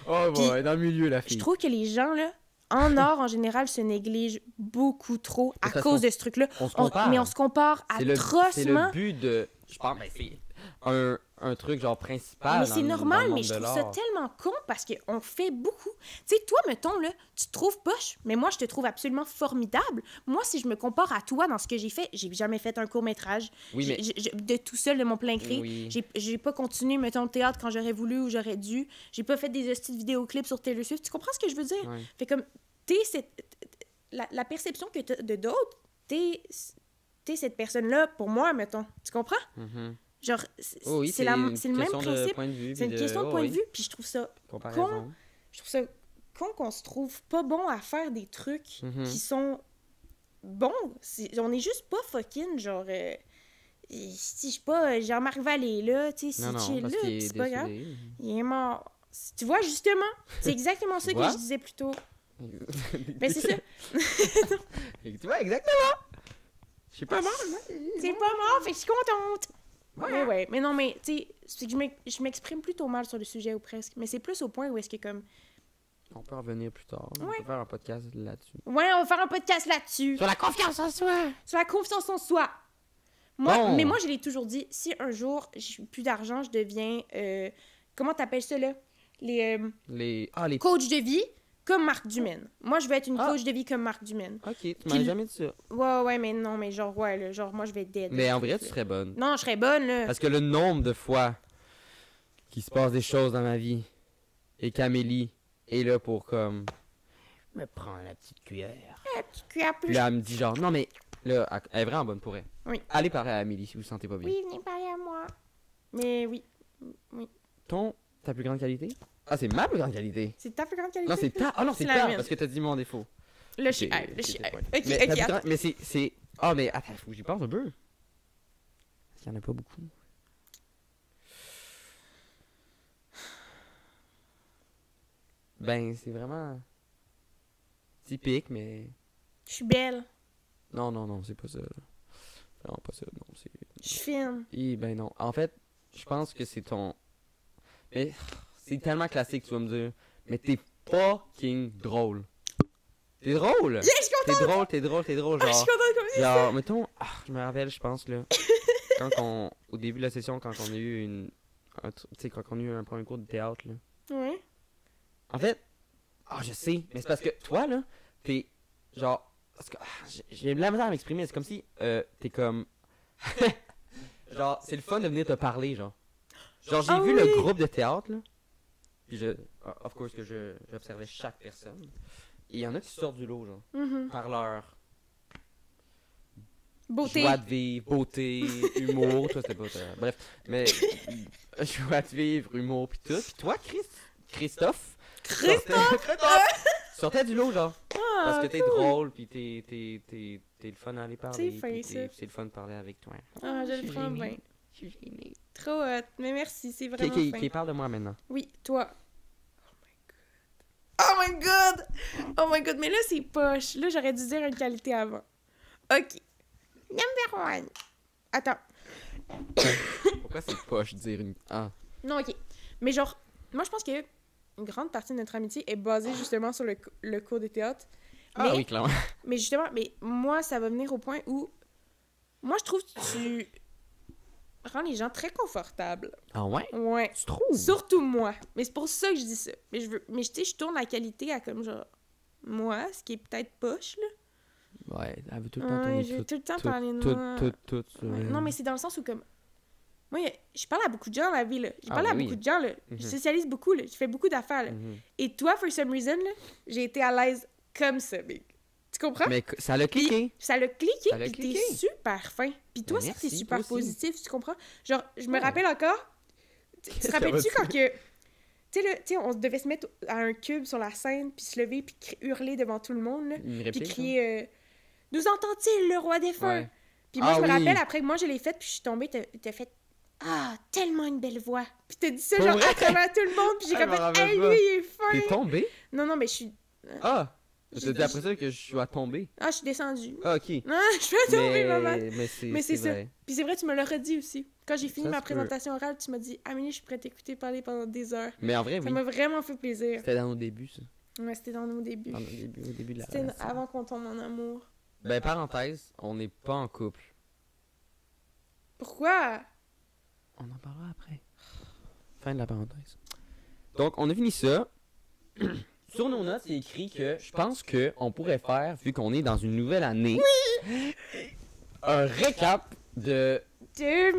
A: Oh,
B: Puis,
A: ouais, dans le milieu, la
B: Je
A: fille.
B: trouve que les gens, là, en art, en général, se négligent beaucoup trop à
A: Parce
B: cause
A: qu'on-
B: de ce truc-là.
A: On se compare.
B: Mais on se compare
A: C'est le
B: atrocement.
A: but de... Je pense, mais c'est un truc genre principal.
B: Mais
A: dans
B: c'est
A: le- dans
B: normal,
A: le
B: mais
A: monde
B: je
A: de
B: trouve ça
A: l'art.
B: tellement con parce qu'on fait beaucoup. Tu sais, toi, mettons, là, tu te trouves poche, mais moi, je te trouve absolument formidable. Moi, si je me compare à toi dans ce que j'ai jamais fait un court-métrage.
A: Oui, mais...
B: De tout seul, de mon plein gré.
A: Oui.
B: J'ai pas continué, mettons, le théâtre quand j'aurais voulu ou j'aurais dû. J'ai pas fait des hosties de vidéoclips sur Taylor Swift. Tu comprends ce que je veux dire?
A: Ouais.
B: Fait comme, la perception que t'as de d'autres, t'es cette personne-là pour moi, mettons. Tu comprends?
A: Mhm.
B: Genre,
A: Oh oui,
B: c'est le même
A: question de
B: principe.
A: point de vue.
B: C'est une
A: puis
B: question de
A: oh
B: point de
A: oui,
B: vue, puis je trouve ça
A: comparaison.
B: qu'on se trouve pas bon à faire des trucs
A: Mhm.
B: qui sont bons. On est juste pas fucking, genre... si je sais pas, Jean-Marc Vallée, là, tu sais,
A: Non, non,
B: c'est chill,
A: parce
B: là,
A: qu'il
B: puis
A: est
B: c'est pas grave.
A: décédé.
B: Il est mort. Tu vois, justement, c'est exactement ça que
A: vois?
B: je disais plus tôt. Mais c'est ça.
A: Tu vois, exactement. Je suis pas mort, moi.
B: C'est pas mort, fait que je suis contente. Ouais. Mais non, mais, tu sais, c'est que je m'exprime plutôt mal sur le sujet, ou presque. Mais c'est plus au point où est-ce que, comme...
A: On peut revenir plus tard. On
B: Ouais.
A: peut faire un podcast là-dessus.
B: Ouais, on va faire un podcast là-dessus.
A: Sur la confiance en soi.
B: Sur la confiance en soi. Moi,
A: Bon.
B: Mais moi, je l'ai toujours dit, si un jour, j'ai plus d'argent, je deviens... comment t'appelles ça, là? Les
A: Les
B: coachs de vie, comme Marc Dumaine. Moi, je veux être une
A: Ah.
B: coach de vie comme Marc Dumaine.
A: Ok, tu
B: Puis
A: m'as
B: le-
A: jamais dit ça.
B: Ouais, mais non, mais genre, ouais, là, genre, moi, je vais être dead.
A: Mais en vrai, tu serais bonne.
B: Non, je serais bonne, là.
A: Parce que le nombre de fois qu'il se passe des choses dans ma vie et qu'Amélie est là pour comme me prendre la petite cuillère.
B: Un petit cuillère plus.
A: Puis là, elle me dit genre, non mais là, elle est vraiment bonne pour elle.
B: Oui.
A: Allez parler à Amélie si vous vous sentez pas bien.
B: Oui, venez parler à moi. Mais oui,
A: Ta plus grande qualité? Ah, c'est ma plus grande qualité.
B: c'est ta plus grande qualité.
A: Non, c'est ta. Ah non, c'est
B: C'est la
A: ta,
B: mienne.
A: parce que t'as dit mon défaut.
B: Le chien.
A: Ok,
B: Le chien.
A: c'est point.
B: Ok,
A: Mais, ta plus
B: ok.
A: grande- mais c'est. Ah, mais attends, faut que j'y pense un peu. Parce qu'il y en a pas beaucoup. Ben, c'est vraiment. Typique, mais.
B: Je suis belle.
A: Non, c'est pas ça. Vraiment pas ça, non. C'est.
B: Je suis fine.
A: Ben non. En fait, je pense que c'est ton. Mais c'est tellement classique, tu vas me dire. Mais t'es fucking drôle. T'es drôle!
B: Yeah, je suis contente.
A: T'es drôle,
B: Ah, je
A: genre.
B: suis contente comme ça.
A: Genre, mettons, je me rappelle, je pense, là. Au début de la session, quand on a eu tu sais, quand on a eu un premier cours de théâtre, là.
B: Ouais.
A: En fait, je sais, mais c'est parce que toi, là, t'es genre. Parce que j'ai de la misère à m'exprimer, c'est comme si t'es comme. Genre, c'est le fun de venir te parler, genre. Genre, j'ai vu
B: oui.
A: le groupe de théâtre, là. Puis of course, que j'observais chaque personne. Et il y en a qui sortent du lot, genre.
B: Mhm.
A: Par leur
B: Beauté.
A: joie de vivre, beauté, humour. Toi, c'était pas. Bref, mais joie de vivre, humour, puis tout. Puis toi, Christophe. Sortais du lot, genre. Parce que t'es
B: cool.
A: drôle, puis t'es le fun à aller parler.
B: C'est fin,
A: puis
B: ça.
A: c'est le fun de parler avec toi.
B: Ah, je le prends bien.
A: Je suis gênée.
B: Trop hot. Mais merci, c'est vraiment fin.
A: Qui parle de moi maintenant.
B: Oui, toi. Oh my god! Oh my god, mais là, c'est poche. Là, j'aurais dû dire une qualité avant. OK. Number one. Attends.
A: Pourquoi c'est poche de dire une. Ah.
B: Non, OK. Mais genre, moi, je pense que une grande partie de notre amitié est basée justement sur le cours de théâtre.
A: Ah
B: Mais-
A: oui, clairement.
B: Mais justement, moi, ça va venir au point où... Moi, je trouve que tu rends les gens très confortables.
A: Ah ouais?
B: Ouais.
A: Tu trouves?
B: Surtout moi. Mais c'est pour ça que je dis ça. Mais tu sais, je tourne la qualité à comme genre... Moi, ce qui est peut-être poche, là.
A: Ouais, elle veut tout le temps
B: Ouais,
A: tourner
B: je vais
A: tout.
B: tout le temps
A: tout,
B: parler de
A: tout,
B: moi.
A: tout.
B: Ouais. Non, mais c'est dans le sens où comme... Moi, je parle à beaucoup de gens dans la vie, là. Je parle à beaucoup de gens, là. Je socialise beaucoup, là. Je fais beaucoup d'affaires, là. Et toi, for some reason, là, j'ai été à l'aise comme ça, big. Tu comprends?
A: Mais ça l'a cliqué.
B: Ça l'a cliqué, puis t'es super fin. Puis toi, ça, t'es super positif, tu comprends? Genre, je me rappelle encore... Tu te rappelles-tu quand que... Tu sais, on devait se mettre à un cube sur la scène, puis se lever, puis hurler devant tout le monde, là. Puis crier « Nous entend-il, le roi des feux? Ouais. » Puis moi, je me rappelle, après que moi, je l'ai faite, puis je suis tombée, t'as fait « Ah, tellement une belle voix! » Puis t'as dit ça, genre, à travers tout le monde, puis j'ai comme fait « Hey, lui, il est fin! »
A: T'es tombée?
B: Non, mais je suis...
A: Ah! C'est après ça que je suis tombée.
B: Ah, je suis descendue.
A: Ah, ok.
B: Non, je suis pas tombée, maman.
A: Mais c'est ça.
B: Puis c'est vrai, tu me l'as redit aussi. Quand j'ai fini ma présentation orale, tu m'as dit « Amélie, je suis prête à t'écouter parler pendant des heures. »
A: Mais en vrai,
B: ça m'a vraiment fait plaisir.
A: C'était dans nos débuts, ça.
B: Ouais, c'était dans nos débuts.
A: Dans nos débuts, au début de la
B: C'était avant qu'on tombe en amour.
A: Ben, parenthèse, on n'est pas en couple.
B: Pourquoi?
A: On en parlera après. Fin de la parenthèse. Donc, on a fini ça. Sur nos notes, c'est écrit que je pense qu'on pourrait faire, vu qu'on est dans une nouvelle année, un récap de...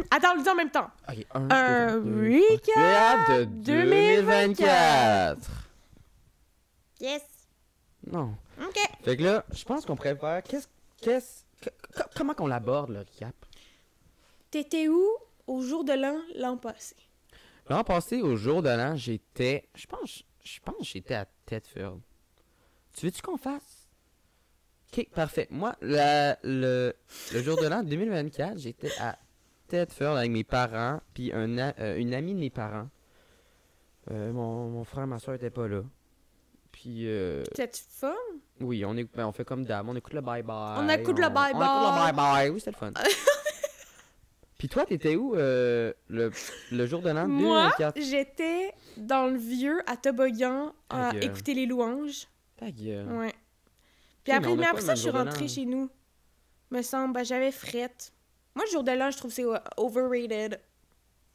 B: Attends, on le dit en même temps.
A: Okay,
B: un recap
A: de 2024.
B: Yes.
A: Non.
B: OK.
A: Fait que là, je pense qu'on pourrait faire... Comment qu'on l'aborde, le recap?
B: T'étais où au jour de l'an passé?
A: L'an passé, au jour de l'an, j'étais... Je pense que j'étais à Thetford. Tu veux-tu qu'on fasse? Ok, parfait. Moi, le jour de l'an 2024, j'étais à Thetford avec mes parents, puis une amie de mes parents. Mon frère et ma soeur étaient pas là. Puis...
B: Thetford?
A: Oui, on fait comme d'hab. On écoute le bye-bye.
B: On écoute le bye-bye.
A: On écoute le bye-bye. Oui, c'était le fun. Puis toi, t'étais où le jour de l'an 2024?
B: Moi, j'étais dans le vieux à Toboggan à écouter les louanges.
A: Ta gueule.
B: Ouais. Puis après, après ça, je suis rentrée chez nous. Me semble, j'avais frette. Moi, le jour de l'an, je trouve que c'est overrated.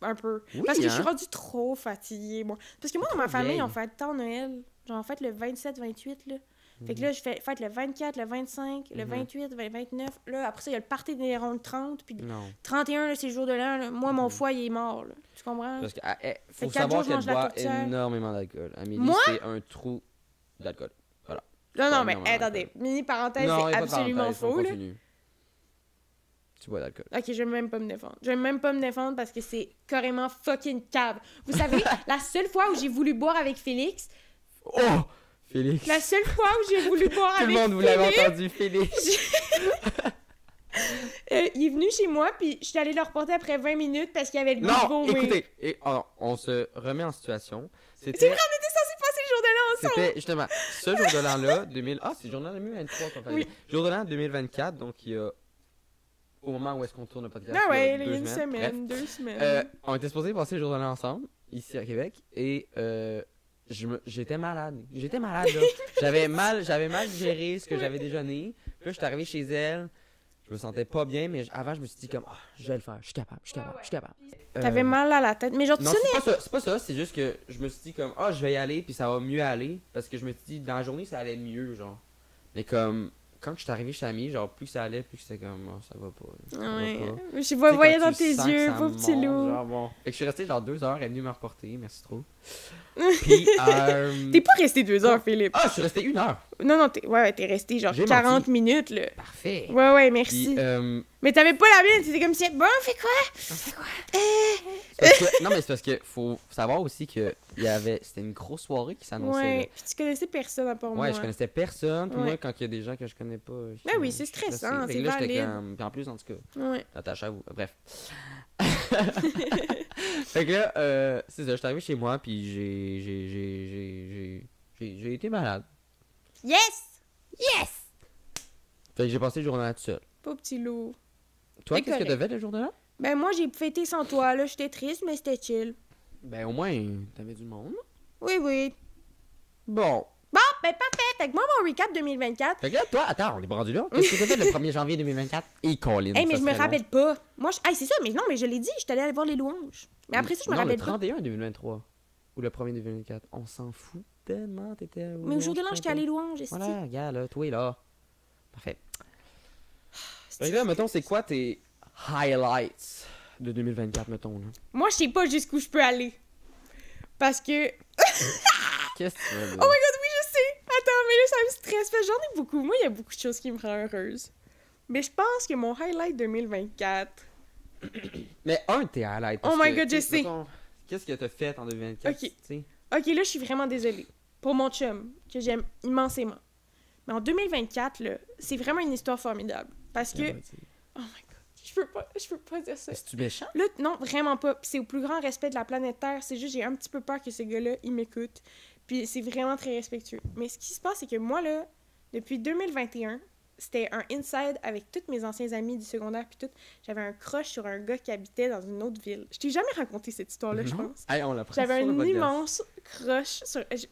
B: Un peu. Oui, parce que je suis rendue trop fatiguée, moi. Parce que moi, dans ma famille, on fait tant Noël. Genre, en fait, le 27-28, là. Fait que là, je fête le 24, le 25, le 28, le 29. Là, après ça, il y a le party des rondes 30. Puis 31, là, c'est le jour de l'an. Là. Moi, mon foie, il est mort. Là. Tu comprends?
A: Parce que faut savoir qu'elle boit énormément d'alcool. Amélie, c'est un trou d'alcool. Voilà.
B: Non, mais attendez. Mini parenthèse, c'est absolument faux. Là.
A: Tu bois d'alcool.
B: Ok, je vais même pas me défendre. Je vais même pas me défendre parce que c'est carrément fucking cave. Vous savez, la seule fois où j'ai voulu boire avec Félix...
A: Oh! Félix.
B: La seule fois où j'ai voulu boire avec Félix...
A: Tout le monde vous l'avait entendu, Félix.
B: Il est venu chez moi, puis je suis allée le reporter après 20 minutes parce qu'il y avait le
A: Non, écoutez, on se remet en situation.
B: C'est vrai, on était censé passer le jour de l'an ensemble.
A: C'était justement ce jour de l'an-là, 2000... Ah, c'est le jour de l'an 2023 qu'on fait. Oui. Jour de l'an 2024, donc il y a... Au moment où est-ce qu'on tourne le podcast.
B: Ah ouais, il y a une semaine, 2 semaines.
A: On était supposés passer le jour de l'an ensemble, ici à Québec, et... J'étais malade. J'étais malade, là. J'avais mal géré ce que j'avais déjeuné. Puis là, je suis arrivé chez elle. Je me sentais pas bien, mais avant, je me suis dit comme, je vais le faire. Je suis capable.
B: T'avais mal à la tête. Mais genre, tu
A: non, c'est pas ça. C'est juste que je me suis dit comme, je vais y aller, puis ça va mieux aller. Parce que je me suis dit, dans la journée, ça allait mieux, genre. Mais comme... Quand je suis arrivé chez Ami, genre, plus ça allait, plus c'était comme, ça va pas.
B: Ouais. Je voyais dans tes yeux, pauvre petit loup.
A: Genre, bon. Fait que je suis resté genre 2 heures, elle est venue me reporter, merci trop. Puis,
B: T'es pas resté 2 heures, Philippe.
A: Ah, je suis resté 1 heure.
B: Non, t'es resté genre 40 minutes, là.
A: Parfait.
B: Ouais, merci.
A: Puis,
B: mais t'avais pas la mienne, c'était comme si, bon, on fait quoi?
A: Non, mais c'est parce que faut savoir aussi que c'était une grosse soirée qui s'annonçait.
B: Ouais, puis tu connaissais personne à part moi.
A: Ouais, je connaissais personne. Puis moi, quand il y a des gens que je connais pas.
B: Ben oui, c'est stressant, c'est valide.
A: Puis en plus, en tout cas,
B: ouais.
A: Natacha, bref. Fait que là, c'est ça, je suis arrivé chez moi, puis j'ai été malade.
B: Yes!
A: Fait que j'ai passé le jour de l'an tout seul.
B: Pas petit loup.
A: Toi, qu'est-ce que t'as fait le jour de l'an?
B: Ben moi, j'ai fêté sans toi, là. J'étais triste, mais c'était chill.
A: Ben au moins, t'avais du monde.
B: Oui.
A: Bon,
B: ben parfait. Fait que moi, mon recap 2024...
A: Fait que là, toi, attends, on est pas rendu là. Qu'est-ce que t'as fait le 1er janvier 2024? Et Colin,
B: mais je me rappelle pas. Moi, c'est ça, mais non, mais je l'ai dit, je suis allée aller voir les louanges. Mais après ça, je me rappelle pas.
A: le 31 2023. Ou le 1er 2024. On s'en fout tellement, t'étais...
B: Mais au jour de l'an, j'étais allée louanges,
A: voilà, regarde, là, toi, là. Parfait. Fait que là, mettons, c'est quoi tes highlights De 2024, mettons, là.
B: Moi, je sais pas jusqu'où je peux aller. Parce que...
A: Qu'est-ce que tu veux
B: Oh my god, oui, je sais! Attends, mais là, ça me stresse. Parce que j'en ai beaucoup. Moi, il y a beaucoup de choses qui me rendent heureuse. Mais je pense que mon highlight 2024...
A: Mais un de tes highlights.
B: Oh my god, je sais.
A: Mettons, qu'est-ce que t'as fait en 2024,
B: Ok.
A: tu sais?
B: Ok, là, je suis vraiment désolée. Pour mon chum, que j'aime immensément. Mais en 2024, là, c'est vraiment une histoire formidable. Parce que... Oh my god, je peux pas dire ça.
A: Est-ce méchant?
B: Là, non, vraiment pas. Puis c'est au plus grand respect de la planète Terre. C'est juste, j'ai un petit peu peur que ce gars-là, il m'écoute. Puis c'est vraiment très respectueux. Mais ce qui se passe, c'est que moi, là, depuis 2021, c'était un inside avec tous mes anciens amis du secondaire puis tout. J'avais un crush sur un gars qui habitait dans une autre ville. Je t'ai jamais raconté cette histoire-là, je
A: Non?
B: pense.
A: Hey, on l'apprend
B: J'avais
A: sur le
B: un
A: podcast.
B: immense crush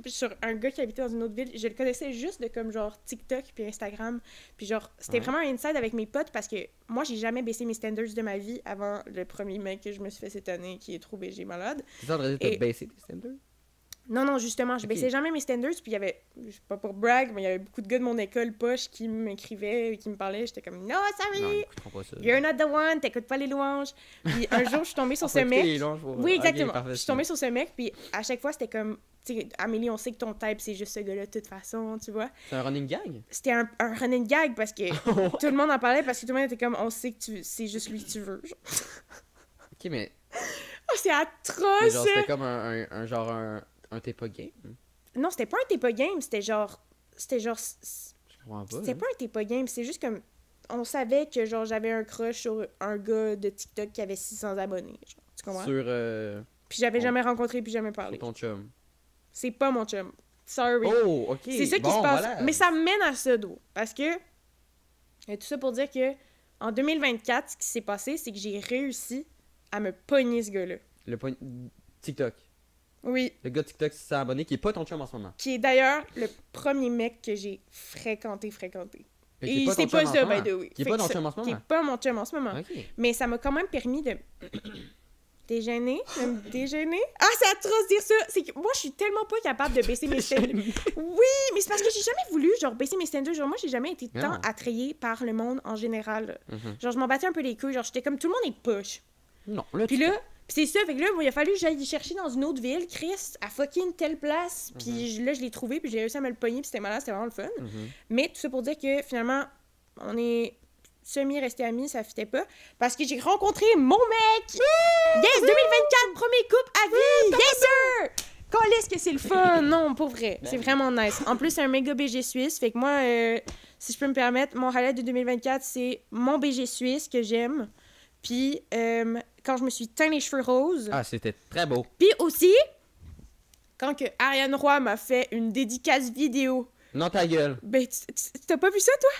B: sur un gars qui habitait dans une autre ville. Je le connaissais juste de comme genre TikTok puis Instagram. Puis genre, c'était
A: Ouais.
B: vraiment un inside avec mes potes parce que moi, j'ai jamais baissé mes standards de ma vie avant le premier mec que je me suis fait cette année qui est trop BG malade.
A: C'est ça, on aurait dit
B: Et-
A: de baisser tes standards?
B: Non, justement, je
A: Ok.
B: baissais jamais mes standards. Puis il y avait, je sais pas pour brag, mais il y avait beaucoup de gars de mon école poche qui m'écrivaient, qui me parlaient. J'étais comme, no,
A: Non,
B: sorry,
A: ils écouteront pas ça.
B: you're not the one, t'écoutes pas les louanges. Puis un jour, je suis tombée sur ce mec. Oui, exactement. Je suis tombée sur ce mec, puis à chaque fois, c'était comme, tu sais, Amélie, on sait que ton type, c'est juste ce gars-là de toute façon, tu vois.
A: C'est un running gag?
B: C'était un running gag parce que tout le monde en parlait, parce que tout le monde était comme, on sait que c'est juste lui que tu veux. Genre.
A: Ok, mais,
B: Oh, c'est
A: mais
B: atroce!
A: genre, c'était comme un genre, un t'es pas game?
B: Non, c'était pas un t'es pas game, c'était genre.
A: Je comprends pas.
B: C'était pas un t'es pas game, c'est juste comme. On savait que, genre, j'avais un crush sur un gars de TikTok qui avait 600 abonnés. Genre, tu comprends?
A: Sur,
B: Puis j'avais
A: on-
B: jamais rencontré, puis jamais
A: sur
B: parlé.
A: ton chum.
B: C'est pas mon chum. Sorry.
A: Oh, ok.
B: C'est ça qui
A: Bon,
B: se passe.
A: voilà.
B: Mais ça me mène à ça, d'eau. Parce que. Et tout ça pour dire que. En 2024, ce qui s'est passé, c'est que j'ai réussi à me pogner ce gars-là.
A: Le point... TikTok.
B: Oui.
A: Le gars de TikTok 600 abonnés qui est pas ton chum en ce moment.
B: Qui est d'ailleurs le premier mec que j'ai fréquenté.
A: Fait
B: Et
A: qu'il est
B: c'est
A: ton
B: pas
A: chum en
B: ça,
A: ce
B: by
A: moment.
B: the way.
A: Qui est
B: Fait
A: pas
B: que
A: ton
B: ça-
A: chum en ce
B: Qui est
A: moment.
B: pas mon chum en ce moment.
A: Ok.
B: Mais ça m'a quand même permis de déjeuner. Déjeuner. Ah, c'est atroce de dire ça. C'est que moi, je suis tellement pas capable de baisser mes standards. Oui, mais c'est parce que j'ai jamais voulu, genre, baisser mes standards. Genre, moi, j'ai jamais été tant
A: Non.
B: attrayée par le monde en général.
A: Mhm.
B: Genre, je m'en battais un peu les couilles. Genre, j'étais comme, tout le monde est poche.
A: Non, là,
B: Puis là, pis c'est ça, fait que là, il a fallu que j'aille chercher dans une autre ville, Chris, à fucking telle place. Puis là, je l'ai trouvé, puis j'ai réussi à me le pogner, puis c'était malade, c'était vraiment le fun.
A: Mhm.
B: Mais tout ça pour dire que finalement, on est semi-restés amis, ça fitait pas. Parce que j'ai rencontré mon mec! Yes, 2024, premier couple à vie! Yes, sir! Calisse que c'est le fun! Non, pour vrai. C'est vraiment nice. En plus, c'est un méga BG suisse. Fait que moi, si je peux me permettre, mon highlight de 2024, c'est mon BG suisse que j'aime. Puis, quand je me suis teint les cheveux roses.
A: Ah, c'était très beau.
B: Puis aussi, quand que Ariane Roy m'a fait une dédicace vidéo.
A: Non, ta gueule.
B: Ben, t'as pas vu ça, toi?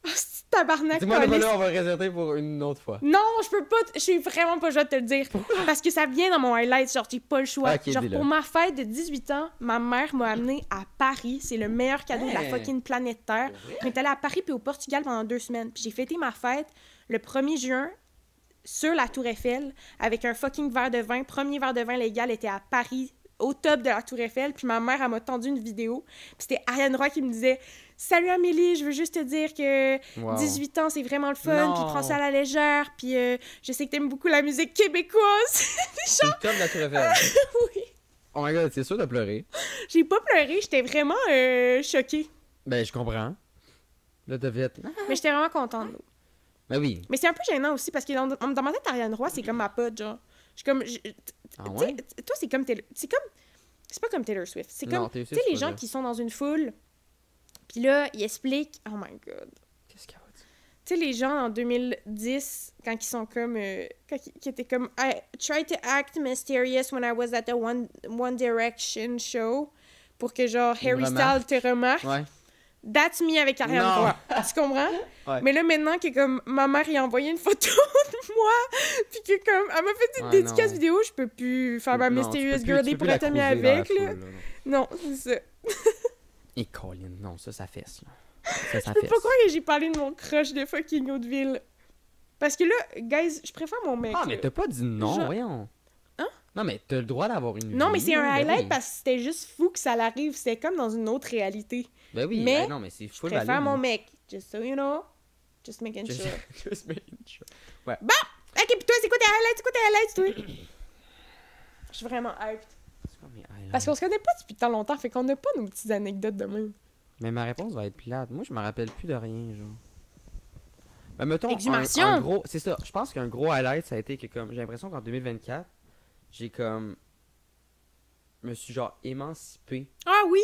B: Oh, c'est tabarnak,
A: Dis-moi le
B: câlisse.
A: là, on va le réserver pour une autre fois.
B: Non, je peux pas. Je suis vraiment pas joie de te le dire. Parce que ça vient dans mon highlight. Genre, j'ai pas le choix.
A: Ok,
B: genre,
A: dis-le.
B: pour ma fête de 18 ans, ma mère m'a amené à Paris. C'est le meilleur cadeau de la
A: Hey.
B: fucking planète Terre. On est allé à Paris puis au Portugal pendant 2 semaines. Puis j'ai fêté ma fête le 1er juin sur la Tour Eiffel avec un fucking verre de vin. Premier verre de vin légal était à Paris, au top de la Tour Eiffel. Puis ma mère, elle m'a tendu une vidéo. Puis c'était Ariane Roy qui me disait « Salut Amélie, je veux juste te dire que
A: Wow.
B: 18 ans, c'est vraiment le fun.
A: Non.
B: Puis prends ça à la légère. Puis je sais que t'aimes beaucoup la musique québécoise. »
A: C'est le top de la Tour Eiffel.
B: Oui.
A: Oh my god, c'est sûr de pleurer.
B: J'ai pas pleuré, j'étais vraiment choquée.
A: Ben, je comprends. Là, t'as fait...
B: Mais j'étais vraiment contente.
A: Ben oui.
B: Mais c'est un peu gênant aussi parce que dans ma tête, Ariane Roy, c'est comme ma pote, genre. Je suis comme.
A: Ah
B: Tu
A: ouais?
B: sais, toi, c'est comme Taylor. C'est pas comme Taylor Swift. C'est
A: Non,
B: comme.
A: Taylor
B: Tu
A: Swift,
B: sais, les
A: c'est pas
B: gens
A: ça.
B: qui sont dans une foule, puis là, ils expliquent. Oh my god.
A: Qu'est-ce qu'il y a?
B: Tu sais, les gens en 2010, quand ils sont comme. Qui étaient comme. I tried to act mysterious when I was at the One Direction show pour que, genre,
A: Ils
B: Harry
A: me
B: Styles
A: remarquent.
B: te remarque.
A: Ouais.
B: That's me avec Ariane
A: Non.
B: Roy. Tu comprends?
A: Ouais.
B: Mais là, maintenant que comme ma mère y a envoyé une photo de moi, puis que comme elle m'a fait une
A: Ouais,
B: dédicace
A: non.
B: vidéo, je peux plus faire ma
A: Non, tu
B: Mysterious
A: peux plus-
B: Girlie
A: tu peux
B: pour
A: plus
B: être
A: la
B: amie
A: cruiser dans
B: avec,
A: la
B: là.
A: foule, là,
B: Non, c'est ça.
A: Et Colin, non, ça fesse, là. Ça
B: Je peux
A: fesse.
B: pas croire que j'ai parlé de mon crush de fucking Hauteville. Parce que là, guys, je préfère mon mec.
A: Ah,
B: là.
A: mais t'as pas dit non,
B: Genre-
A: voyons.
B: Hein?
A: Non, mais t'as le droit d'avoir une
B: Non, mais
A: vie,
B: c'est un
A: là, ben
B: highlight
A: oui.
B: parce que c'était juste fou que ça l'arrive. C'était comme dans une autre réalité.
A: Ben oui,
B: Mais
A: ben non, mais c'est
B: Je
A: full
B: préfère
A: valide.
B: mon mec. Just so you know. Just making
A: Just-
B: sure.
A: Just making sure.
B: Hey, Ok, pis toi, c'est quoi tes highlights? C'est quoi tes highlights, toi? Je suis vraiment hyped.
A: C'est quoi mes highlights?
B: Parce qu'on se connaît pas depuis tant longtemps, fait qu'on a pas nos petites anecdotes de même.
A: Mais ma réponse va être plate. Moi, je me rappelle plus de rien, genre. Ben, mettons,
B: Exhumation!
A: un gros... C'est ça. Je pense qu'un gros highlight, ça a été que, comme... J'ai l'impression qu'en 2024, j'ai, comme... me suis, genre, émancipé
B: Ah oui!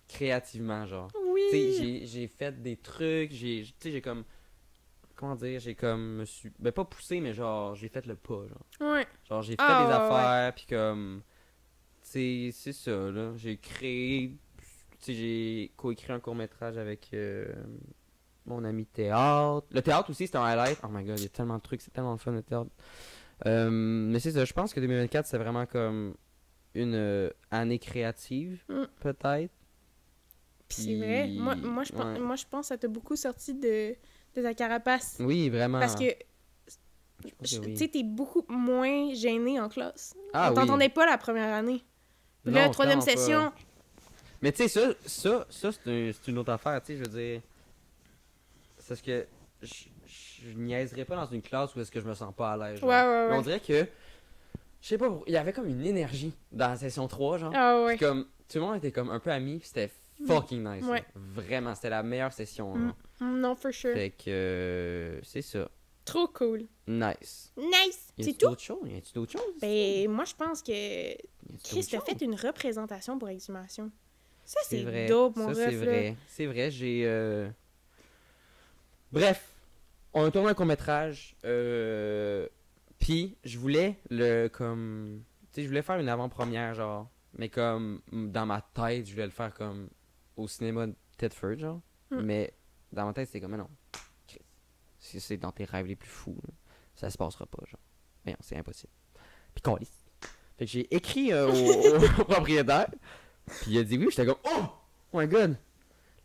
A: créativement, genre.
B: Oui!
A: Tu sais, j'ai fait des trucs, tu sais, j'ai comme... Comment dire? J'ai comme... me suis... Ben, pas poussé, mais genre, j'ai fait le pas, genre.
B: Ouais.
A: Genre, j'ai fait
B: Ah,
A: des
B: ouais,
A: affaires, puis comme... Tu sais, c'est ça, là. J'ai créé... Tu sais, j'ai coécrit un court-métrage avec mon ami théâtre. Le théâtre aussi, c'était un highlight. Oh my god, il y a tellement de trucs, c'est tellement le fun, le théâtre. Mais c'est ça, je pense que 2024, c'est vraiment comme une année créative, peut-être.
B: Pis c'est vrai. Moi, je pense que ça t'a beaucoup sorti de ta carapace.
A: Oui, vraiment.
B: Parce que,
A: Je pense que oui.
B: tu sais, t'es beaucoup moins gêné en classe.
A: Ah,
B: On
A: oui.
B: t'entendait pas la première année. Puis là,
A: Non,
B: troisième
A: clairement pas.
B: session,
A: Mais tu sais, ça c'est une autre affaire, tu sais, je veux dire. C'est ce que je niaiserais pas dans une classe où est-ce que je me sens pas à l'aise. genre.
B: Ouais, ouais,
A: Mais
B: ouais.
A: on dirait que, je sais pas, il y avait comme une énergie dans la session 3, genre.
B: Ah ouais.
A: Puis comme, tout le monde était comme un peu amis, puis c'était fucking nice.
B: Ouais.
A: là. Vraiment, c'était la meilleure session. là.
B: Non, for sure.
A: Fait que, c'est ça.
B: Trop cool.
A: Nice.
B: Nice!
A: Y
B: C'est
A: a-tu
B: tout?
A: d'autres choses? Y a-tu d'autres choses?
B: Ben, moi, je pense que
A: Y a-tu
B: Chris
A: d'autres
B: t'a
A: choses?
B: fait une représentation pour Exhumation. Ça,
A: C'est
B: c'est
A: vrai.
B: dope, mon
A: Ça,
B: ref,
A: c'est
B: là.
A: vrai. C'est vrai, j'ai... Bref, on a tourné un court-métrage, puis je voulais le, comme... Tu sais, je voulais faire une avant-première, genre, mais comme, dans ma tête, je voulais le faire comme au cinéma de Tedford, genre, mais dans ma tête, c'était comme, mais non, Chris, si c'est dans tes rêves les plus fous, là, ça se passera pas, genre. Mais non, c'est impossible. Puis qu'on lisse. Fait que j'ai écrit au propriétaire, puis il a dit oui, j'étais comme, oh my god!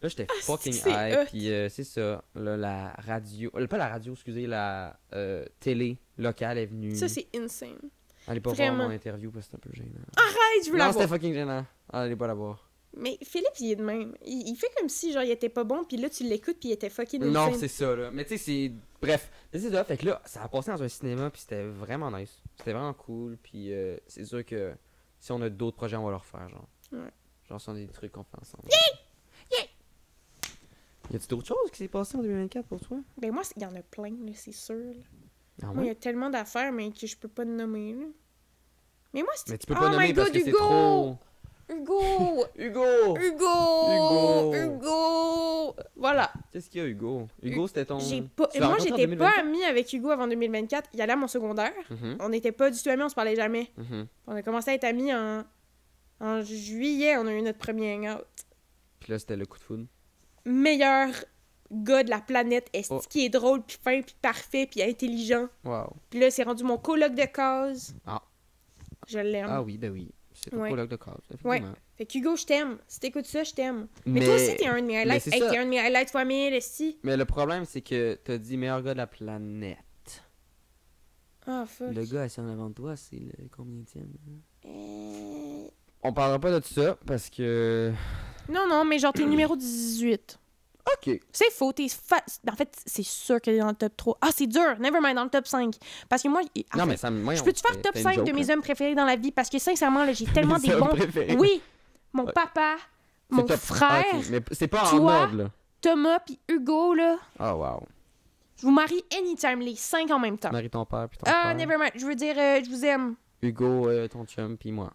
A: Là, j'étais fucking
B: c'est
A: hype,
B: hot.
A: puis c'est ça, là, la radio, pas la radio, excusez, la télé locale est venue.
B: Ça, c'est insane.
A: Allez pas
B: vraiment.
A: voir mon interview parce que c'est un peu gênant.
B: Arrête, je veux la
A: Non, c'était
B: voir.
A: fucking gênant. Allez pas la voir.
B: Mais Philippe, il est de même. Il fait comme si, genre, il était pas bon, puis là, tu l'écoutes, puis il était fucking
A: Non,
B: insane.
A: c'est ça, là. Mais tu sais, c'est... Bref, mais c'est ça, fait que là, ça a passé dans un cinéma, puis c'était vraiment nice. C'était vraiment cool, puis c'est sûr que si on a d'autres projets, on va le refaire, genre.
B: Ouais.
A: Genre, si on a des trucs qu'on fait ensemble. Y a-tu d'autres choses qui s'est passé en 2024 pour toi?
B: Ben, moi, il y en a plein, là, c'est sûr. Là.
A: Ah
B: Moi, il y
A: ouais?
B: a tellement d'affaires, mais que je peux pas te nommer, là. Mais moi, c'est...
A: Mais tu peux
B: Oh
A: pas
B: my
A: nommer parce
B: God,
A: que c'est
B: Hugo!
A: trop...
B: Hugo!
A: Hugo!
B: Hugo!
A: Hugo!
B: Hugo! Voilà.
A: Qu'est-ce qu'il y a, Hugo? Hugo, c'était ton...
B: J'ai pas...
A: Tu l'as
B: Moi,
A: rencontré en
B: j'étais pas
A: 2024?
B: amie avec Hugo avant 2024. Il allait à mon secondaire.
A: Mhm,
B: On n'était pas du tout amis, on se parlait jamais.
A: mhm.
B: On a commencé à être amis en juillet, on a eu notre premier hangout.
A: Puis là, c'était le coup de foudre.
B: Meilleur gars de la planète, est-ce
A: Oh.
B: qui est drôle, puis fin, puis parfait, puis intelligent.
A: Wow.
B: Puis là, c'est rendu mon coloc de case.
A: Ah.
B: Je l'aime.
A: Ah oui, ben oui. C'est ton
B: Ouais.
A: coloc de case,
B: Ouais.
A: effectivement.
B: Fait que Hugo, je t'aime. Si t'écoutes ça, je t'aime. Mais toi aussi, t'es un de mes highlights.
A: c'est
B: Hey,
A: ça.
B: t'es un de mes highlights fois 1000, esti.
A: Mais le problème, c'est que t'as dit meilleur gars de la planète.
B: Ah, fuck.
A: Le gars assis en avant de toi, c'est le combienième?
B: Euh,
A: On parlera pas de tout ça, parce que...
B: Non, mais genre, t'es numéro 18.
A: Ok.
B: C'est faux, En fait, c'est sûr que t'es dans le top 3. Ah, c'est dur. Never mind, dans le top 5. Parce que moi...
A: Non, mais ça me...
B: Je peux-tu faire top 5 de mes hommes préférés dans la vie? Parce que sincèrement, là, j'ai tellement
A: Mes
B: des
A: hommes
B: bons...
A: préférés.
B: Oui! Mon
A: Ouais.
B: papa, mon frère,
A: Ok, mais c'est pas en
B: toi,
A: ordre, là.
B: Thomas puis Hugo, là.
A: Oh, wow.
B: Je vous marie anytime, les 5 en même temps.
A: Marie ton père, puis ton
B: Ah,
A: frère.
B: never mind. Je veux dire, je vous aime.
A: Hugo, ton chum, puis moi.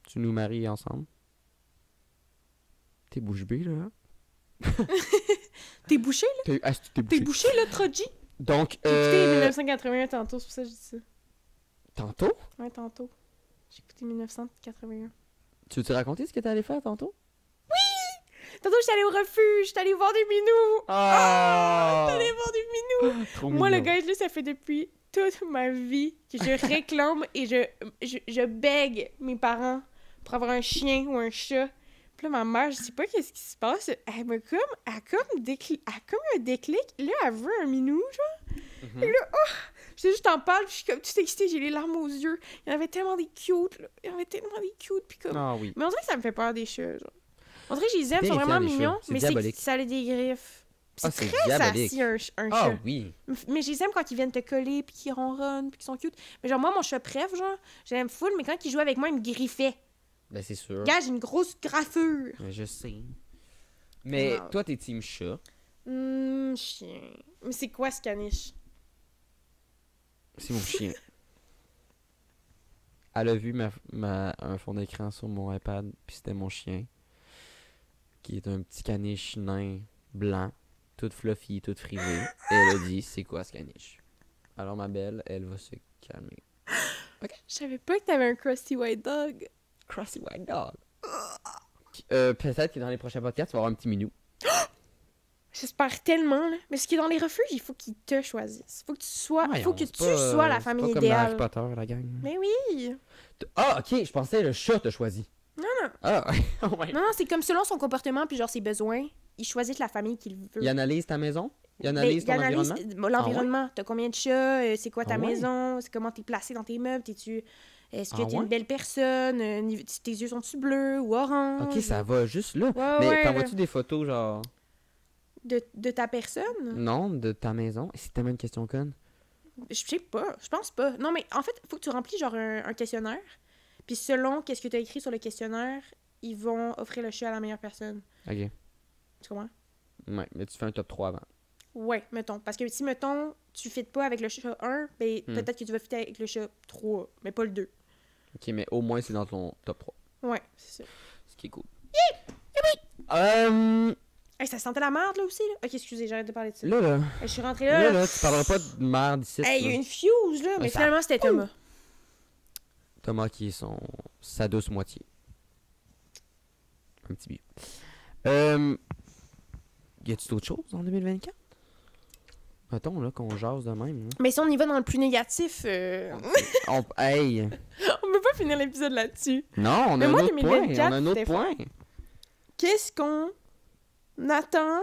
A: Tu nous maries ensemble? T'es bouche bée, là?
B: T'es bouché, là?
A: T'es
B: T'es
A: bouché.
B: bouché, là, Troji?
A: Donc,
B: J'ai écouté 1981 tantôt, c'est pour ça que je dis ça.
A: tantôt?
B: Ouais, tantôt. J'ai écouté 1981.
A: Tu veux-tu raconter ce que t'es allé faire tantôt?
B: Tantôt, j'étais allée au refuge, j'étais allée voir des minous.
A: Ah!
B: J'étais allée voir des minous.
A: Trop
B: Moi, le
A: mignon.
B: gars, là, ça fait depuis toute ma vie que je réclame et je bègue mes parents pour avoir un chien ou un chat. Puis là, ma mère, je sais pas qu'est-ce qui se passe. Elle a comme un déclic. Là, elle veut un minou, genre.
A: Mhm.
B: Et là, je sais juste, t'en parle, puis je suis comme toute excitée, j'ai les larmes aux yeux. Il y en avait tellement des cute, là. Il y en avait tellement des cute, puis comme...
A: Ah oui.
B: Mais on dirait que ça me fait peur des chats, genre. On dirait que je les aime, ils sont
A: Terrifiant,
B: vraiment
A: les chats.
B: mignons,
A: C'est
B: mais
A: diabolique.
B: ça a des griffes. C'est
A: c'est
B: très
A: diabolique.
B: assis, un
A: Ah
B: chat.
A: oui.
B: Mais je les aime quand ils viennent te coller, puis qu'ils ronronnent, puis qu'ils sont cute. Mais genre, moi, mon chat préf, genre, je l'aime full, mais quand il jouait avec moi, il me griffait.
A: Ben, c'est sûr.
B: Gars, j'ai une grosse graffure.
A: Ben, je sais. Mais
B: Wow.
A: toi, t'es team chat.
B: Chien. Mais c'est quoi ce caniche?
A: C'est mon chien. Elle a vu un fond d'écran sur mon iPad, puis c'était mon chien. Qui est un petit caniche nain blanc, tout fluffy, tout frisé. Et elle a dit, c'est quoi ce caniche? Alors ma belle, elle va se calmer.
B: Je savais pas que t'avais un crusty white dog.
A: Crossy White Dog. Peut-être que dans les prochains podcasts, tu vas avoir un petit minou.
B: J'espère tellement, là. Mais ce qui est dans les refuges, il faut qu'ils te choisissent. Faut que tu sois...
A: Ouais,
B: faut que
A: c'est
B: tu
A: pas,
B: sois la
A: c'est
B: famille
A: pas comme dans Harry
B: idéale.
A: Potter, la gang.
B: Mais oui!
A: Ah, ok, je pensais le chat t'a choisi.
B: Non.
A: Ah, ouais.
B: Non, c'est comme selon son comportement puis genre ses besoins, il choisit la famille qu'il veut.
A: Il analyse ta maison? Il
B: Ben,
A: analyse ton
B: analyse
A: environnement?
B: l'environnement. T'as combien de chats? C'est quoi ta
A: Ah ouais?
B: maison? C'est comment t'es placé dans tes meubles? Est-ce que
A: Ah
B: t'es
A: ouais?
B: une belle personne? Tes yeux sont-tu bleus ou orange?
A: Ok, ça va juste là.
B: Ouais,
A: Mais
B: ouais,
A: t'envoies-tu des photos, genre...
B: de ta personne?
A: Non, de ta maison? C'est tellement une question conne.
B: Je sais pas. Je pense pas. Non, mais en fait, faut que tu remplis genre un questionnaire. Puis selon qu'est-ce que t'as écrit sur le questionnaire, ils vont offrir le chat à la meilleure personne.
A: Ok.
B: Tu comprends?
A: Ouais, mais tu fais un top 3 avant.
B: Ouais, mettons. Parce que si, mettons, tu fites pas avec le chat 1, ben
A: Hmm.
B: peut-être que tu vas fitter avec le chat 3, mais pas le 2.
A: Ok, mais au moins c'est dans ton top 3.
B: Ouais, c'est ça.
A: Ce qui est cool. Euh...
B: Hey, ça sentait la merde, là, aussi, là? Ok, excusez, j'arrête de parler de ça.
A: Là,
B: Je suis rentrée là.
A: là, tu parleras pas de merde ici.
B: Hey, il y a
A: là.
B: une fuse, là, mais
A: ça-
B: finalement, c'était Thomas.
A: Thomas qui est sa douce moitié. Un petit vieux. Y a-tu d'autres choses en 2024? Mettons là qu'on jase de même. Là.
B: Mais si on y va dans le plus négatif,
A: Hey!
B: on peut pas finir l'épisode là-dessus.
A: Non, on
B: Mais
A: a
B: moi,
A: un autre point.
B: 2024,
A: On a un autre
B: c'était
A: point.
B: Qu'est-ce qu'on attend?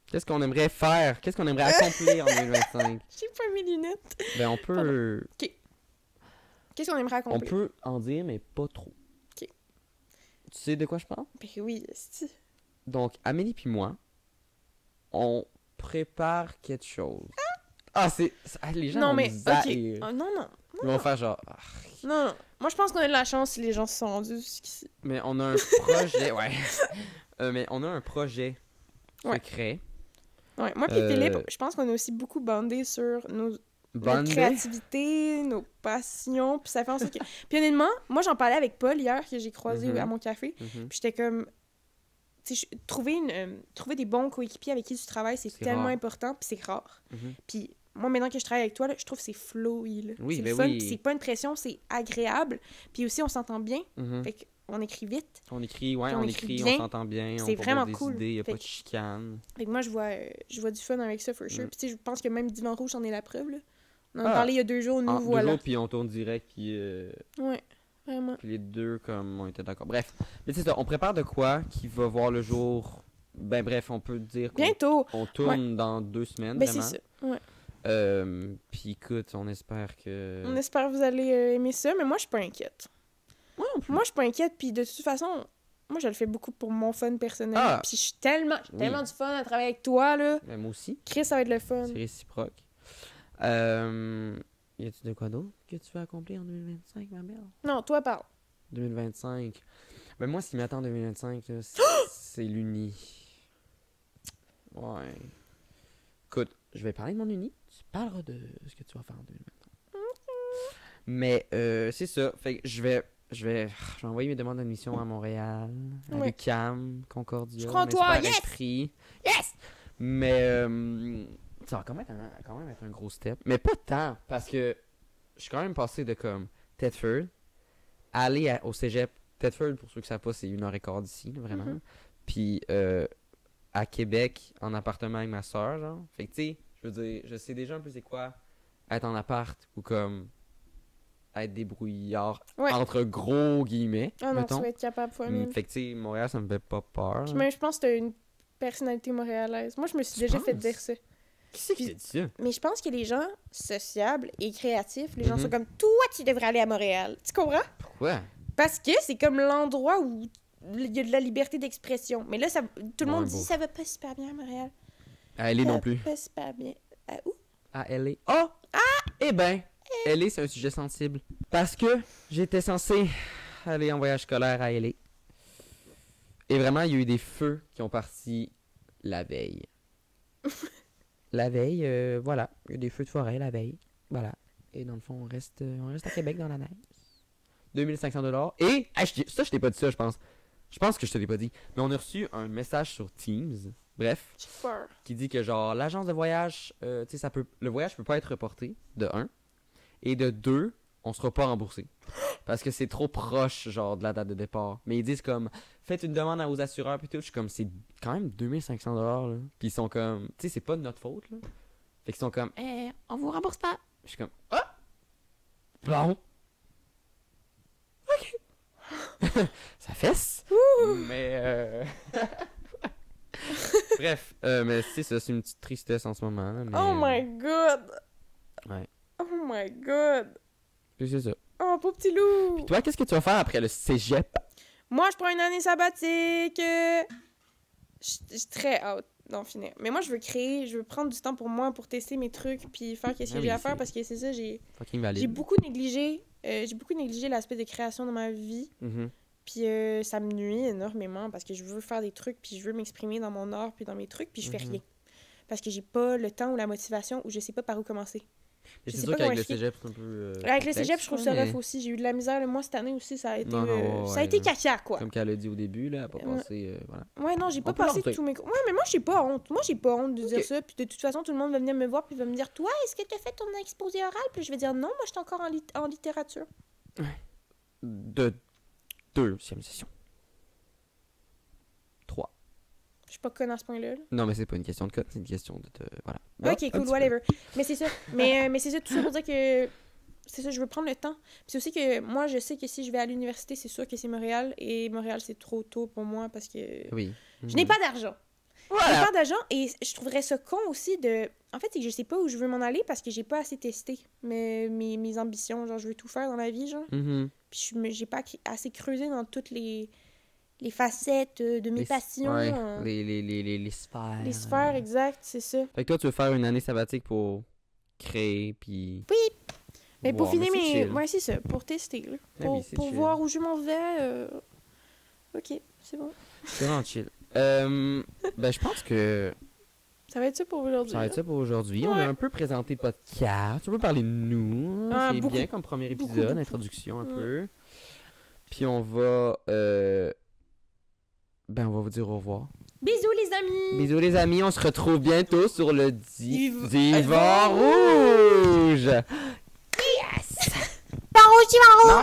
A: Qu'est-ce qu'on aimerait faire? Qu'est-ce qu'on aimerait accomplir en 2025?
B: J'ai pas mes lunettes.
A: Ben on peut.
B: Qu'est-ce qu'on aimerait
A: On
B: accomplir?
A: peut en dire, mais pas trop.
B: Ok.
A: Tu sais de quoi je parle?
B: Ben oui, c'est...
A: Donc, Amélie puis moi, on prépare quelque chose. Ah, les gens
B: Non,
A: vont
B: mais,
A: nous
B: ok.
A: haïr.
B: Oh, non.
A: Ils vont faire genre... Ah.
B: Non. Moi, je pense qu'on a de la chance si les gens se sont rendus jusqu'ici.
A: Mais on a un projet... ouais. Mais on a un projet
B: Ouais.
A: secret.
B: Ouais, moi puis Philippe, je pense qu'on a aussi beaucoup bandé sur notre
A: Bandé.
B: créativité, nos passions, puis ça fait en sorte que... Puis honnêtement, moi, j'en parlais avec Paul hier, que j'ai croisé
A: Mhm.
B: à mon café,
A: Mhm.
B: puis j'étais comme... Tu sais, trouver des bons coéquipiers avec qui tu travailles, c'est tellement
A: rare.
B: important, puis c'est rare.
A: Mhm.
B: Puis moi, maintenant que je travaille avec toi, là, je trouve que c'est flowy, là.
A: Oui,
B: c'est
A: ben
B: le fun,
A: oui.
B: puis c'est pas une pression, c'est agréable. Puis aussi, on s'entend bien,
A: Mhm.
B: fait qu'on écrit vite.
A: On écrit, ouais,
B: Puis on
A: on
B: écrit
A: écrit,
B: bien.
A: on s'entend bien,
B: C'est
A: on
B: vraiment
A: propose des
B: cool.
A: idées, y a
B: Fait
A: pas de
B: que-
A: chicane.
B: Fait que moi, je vois du fun avec ça, for sure.
A: Mm.
B: Puis tu sais, je pense que même Divan Rouge en est la preuve, là. On en
A: Ah.
B: a parlé il y a 2 jours, nous
A: En 2
B: voilà.
A: jours, puis on tourne direct, puis...
B: Ouais, vraiment.
A: Puis les deux, comme, on était d'accord. Bref, mais c'est ça, on prépare de quoi qui va voir le jour. Ben bref, on peut dire qu'on
B: Bientôt!
A: on tourne dans 2 semaines,
B: Ben c'est
A: vraiment.
B: ça, ouais.
A: Puis écoute, on espère que...
B: On espère que vous allez aimer ça, mais moi, je suis pas inquiète.
A: Moi non plus.
B: Moi, je suis pas inquiète, puis de toute façon, moi, je le fais beaucoup pour mon fun personnel.
A: Ah!
B: Puis j'ai tellement
A: Oui.
B: du fun à travailler avec toi, là.
A: Ben, moi aussi,
B: Chris, ça va être le fun.
A: c'est réciproque. Y a-tu de quoi d'autre que tu veux accomplir en 2025, ma belle?
B: Non, toi, parle.
A: 2025. Ben moi, ce qui m'attend en 2025, là, c'est l'uni. Ouais. Écoute, je vais parler de mon uni. Tu parleras de ce que tu vas faire en 2025. Mais c'est ça. Fait que je vais envoyer mes demandes d'admission à Montréal, à
B: Ouais.
A: l'UQAM, Concordia.
B: Je crois en
A: on
B: toi,
A: espère
B: yes!
A: être pris. Yes! Mais ça va quand même être un gros step. Mais pas tant, parce que je suis quand même passé de comme Thetford, aller au cégep. Thetford, pour ceux qui ne savent pas, c'est 1h15 d'ici, là, vraiment.
B: Mhm.
A: Puis à Québec, en appartement avec ma soeur, genre. Fait que tu sais, je veux dire, je sais déjà un peu c'est quoi être en appart ou comme être débrouillard
B: Ouais.
A: entre gros guillemets,
B: Ah non,
A: mettons.
B: tu vas être capable, fois mille.
A: Fait que tu sais, Montréal, ça me fait pas peur.
B: Puis
A: là.
B: même, je pense que t'as une personnalité montréalaise. Moi, je me suis
A: Tu
B: déjà fait
A: penses?
B: dire ça.
A: Qui c'est qui t'a dit ça?
B: Mais je pense que les gens sociables et créatifs, les gens
A: Mhm.
B: sont comme « Toi, tu devrais aller à Montréal. » Tu comprends?
A: Pourquoi?
B: Parce que c'est comme l'endroit où il y a de la liberté d'expression. Mais là, tout le
A: Ouais,
B: monde dit
A: bon.
B: « Ça va pas super bien à Montréal. »
A: À LA non plus.
B: Pas super bien. À où?
A: À LA. Oh! Eh ben, LA, c'est un sujet sensible. Parce que j'étais censé aller en voyage scolaire à LA. Et vraiment, il y a eu des feux qui ont parti la veille. La veille, voilà. Il y a des feux de forêt la veille. Voilà. Et dans le fond, on reste à Québec dans la neige. 2500$. Et, ça, je t'ai pas dit ça, je pense. Je pense que je te l'ai pas dit. Mais on a reçu un message sur Teams. Bref.
B: J'ai peur.
A: Qui dit que genre l'agence de voyage, tu sais, le voyage peut pas être reporté, de 1. Et de 2, on sera pas remboursé. Parce que c'est trop proche, genre, de la date de départ. Mais ils disent comme, faites une demande à vos assureurs, puis tout. Je suis comme, c'est quand même 2500$, là. Puis ils sont comme, tu sais, c'est pas de notre faute, là. Fait qu'ils sont comme, on vous rembourse pas. Je suis comme, ah! Bon. Ok. Ça fesse. Mais, bref, mais c'est ça, c'est une petite tristesse en ce moment. Mais,
B: Oh my god!
A: Ouais.
B: Oh my god!
A: Puis c'est ça.
B: Oh, pauvre petit loup!
A: Puis toi, qu'est-ce que tu vas faire après le cégep?
B: Moi, je prends une année sabbatique. Je suis très hâte d'en finir. Mais moi, je veux prendre du temps pour moi, pour tester mes trucs, puis faire ce que
A: Ah
B: j'ai à
A: oui,
B: faire,
A: c'est-
B: parce que c'est ça,
A: Fucking valide.
B: j'ai beaucoup négligé l'aspect de création dans ma vie.
A: Mhm.
B: Puis ça me nuit énormément, parce que je veux faire des trucs, puis je veux m'exprimer dans mon art, puis dans mes trucs, puis je fais
A: Mhm.
B: rien. Parce que j'ai pas le temps ou la motivation, ou je sais pas par où commencer.
A: Et
B: Je
A: c'est
B: sais
A: sûr
B: pas comment
A: qu'avec le
B: expliquer.
A: cégep, c'est un peu.
B: Avec le
A: complexe,
B: cégep, je trouve ça
A: mais
B: rough aussi. J'ai eu de la misère. Moi, cette année aussi, ça a été,
A: Non, non,
B: ça a
A: ouais,
B: été
A: non.
B: caca, quoi.
A: Comme qu'elle a dit au début, là, elle a pas
B: Ouais.
A: passé. Voilà.
B: Ouais, non, j'ai pas
A: On peut
B: passé
A: l'entrer.
B: tous mes cours. Ouais, mais moi, j'ai pas honte. Moi, j'ai pas honte de dire
A: Ok.
B: ça. Puis de toute façon, tout le monde va venir me voir puis va me dire, toi, est-ce que t'as fait ton exposé oral? Puis je vais dire, non, moi, je suis encore en littérature.
A: De deuxième session. 3.
B: Je suis pas conne à ce point-là. là.
A: Non, mais c'est pas une question de code, c'est une question de. Voilà.
B: Ok,
A: Bon, un
B: cool,
A: petit
B: whatever. Mais c'est ça. Mais c'est ça, tout ça pour dire que. C'est ça, je veux prendre le temps. Puis c'est aussi que moi, je sais que si je vais à l'université, c'est sûr que c'est Montréal. Et Montréal, c'est trop tôt pour moi parce que.
A: peu. Oui.
B: Je n'ai pas d'argent. Je n'ai
A: Voilà.
B: pas d'argent et je trouverais ça con aussi de. En fait, c'est que je sais pas où je veux m'en aller parce que j'ai pas assez testé mes ambitions. Genre, je veux tout faire dans la vie, genre.
A: Mhm.
B: Puis j'ai pas assez creusé dans toutes les facettes de mes passions.
A: Ouais, les sphères.
B: Les sphères, exact, c'est ça.
A: Fait que toi, tu veux faire une année sabbatique pour créer, puis.
B: Mais pour
A: voir,
B: finir
A: c'est
B: mes.
A: chill.
B: Ouais, c'est ça, pour tester. Là.
A: Ah
B: Pour,
A: oui, c'est
B: pour
A: chill.
B: voir où je m'en vais. Ok, c'est bon.
A: C'est vraiment chill. Ben, je pense que
B: Ça va être ça pour aujourd'hui.
A: ça va être
B: là.
A: ça pour aujourd'hui. On a
B: Ouais.
A: un peu présenté le podcast. On peut parler de nous.
B: Ah,
A: C'est
B: beaucoup.
A: bien comme premier
B: Beaucoup,
A: épisode,
B: beaucoup.
A: introduction un
B: Ouais.
A: peu. Puis on va. Ben, on va vous dire au revoir.
B: Bisous, les amis!
A: Bisous les amis, on se retrouve bientôt sur le
B: Divan
A: divan rouge.
B: Par où tu vas,
A: Non.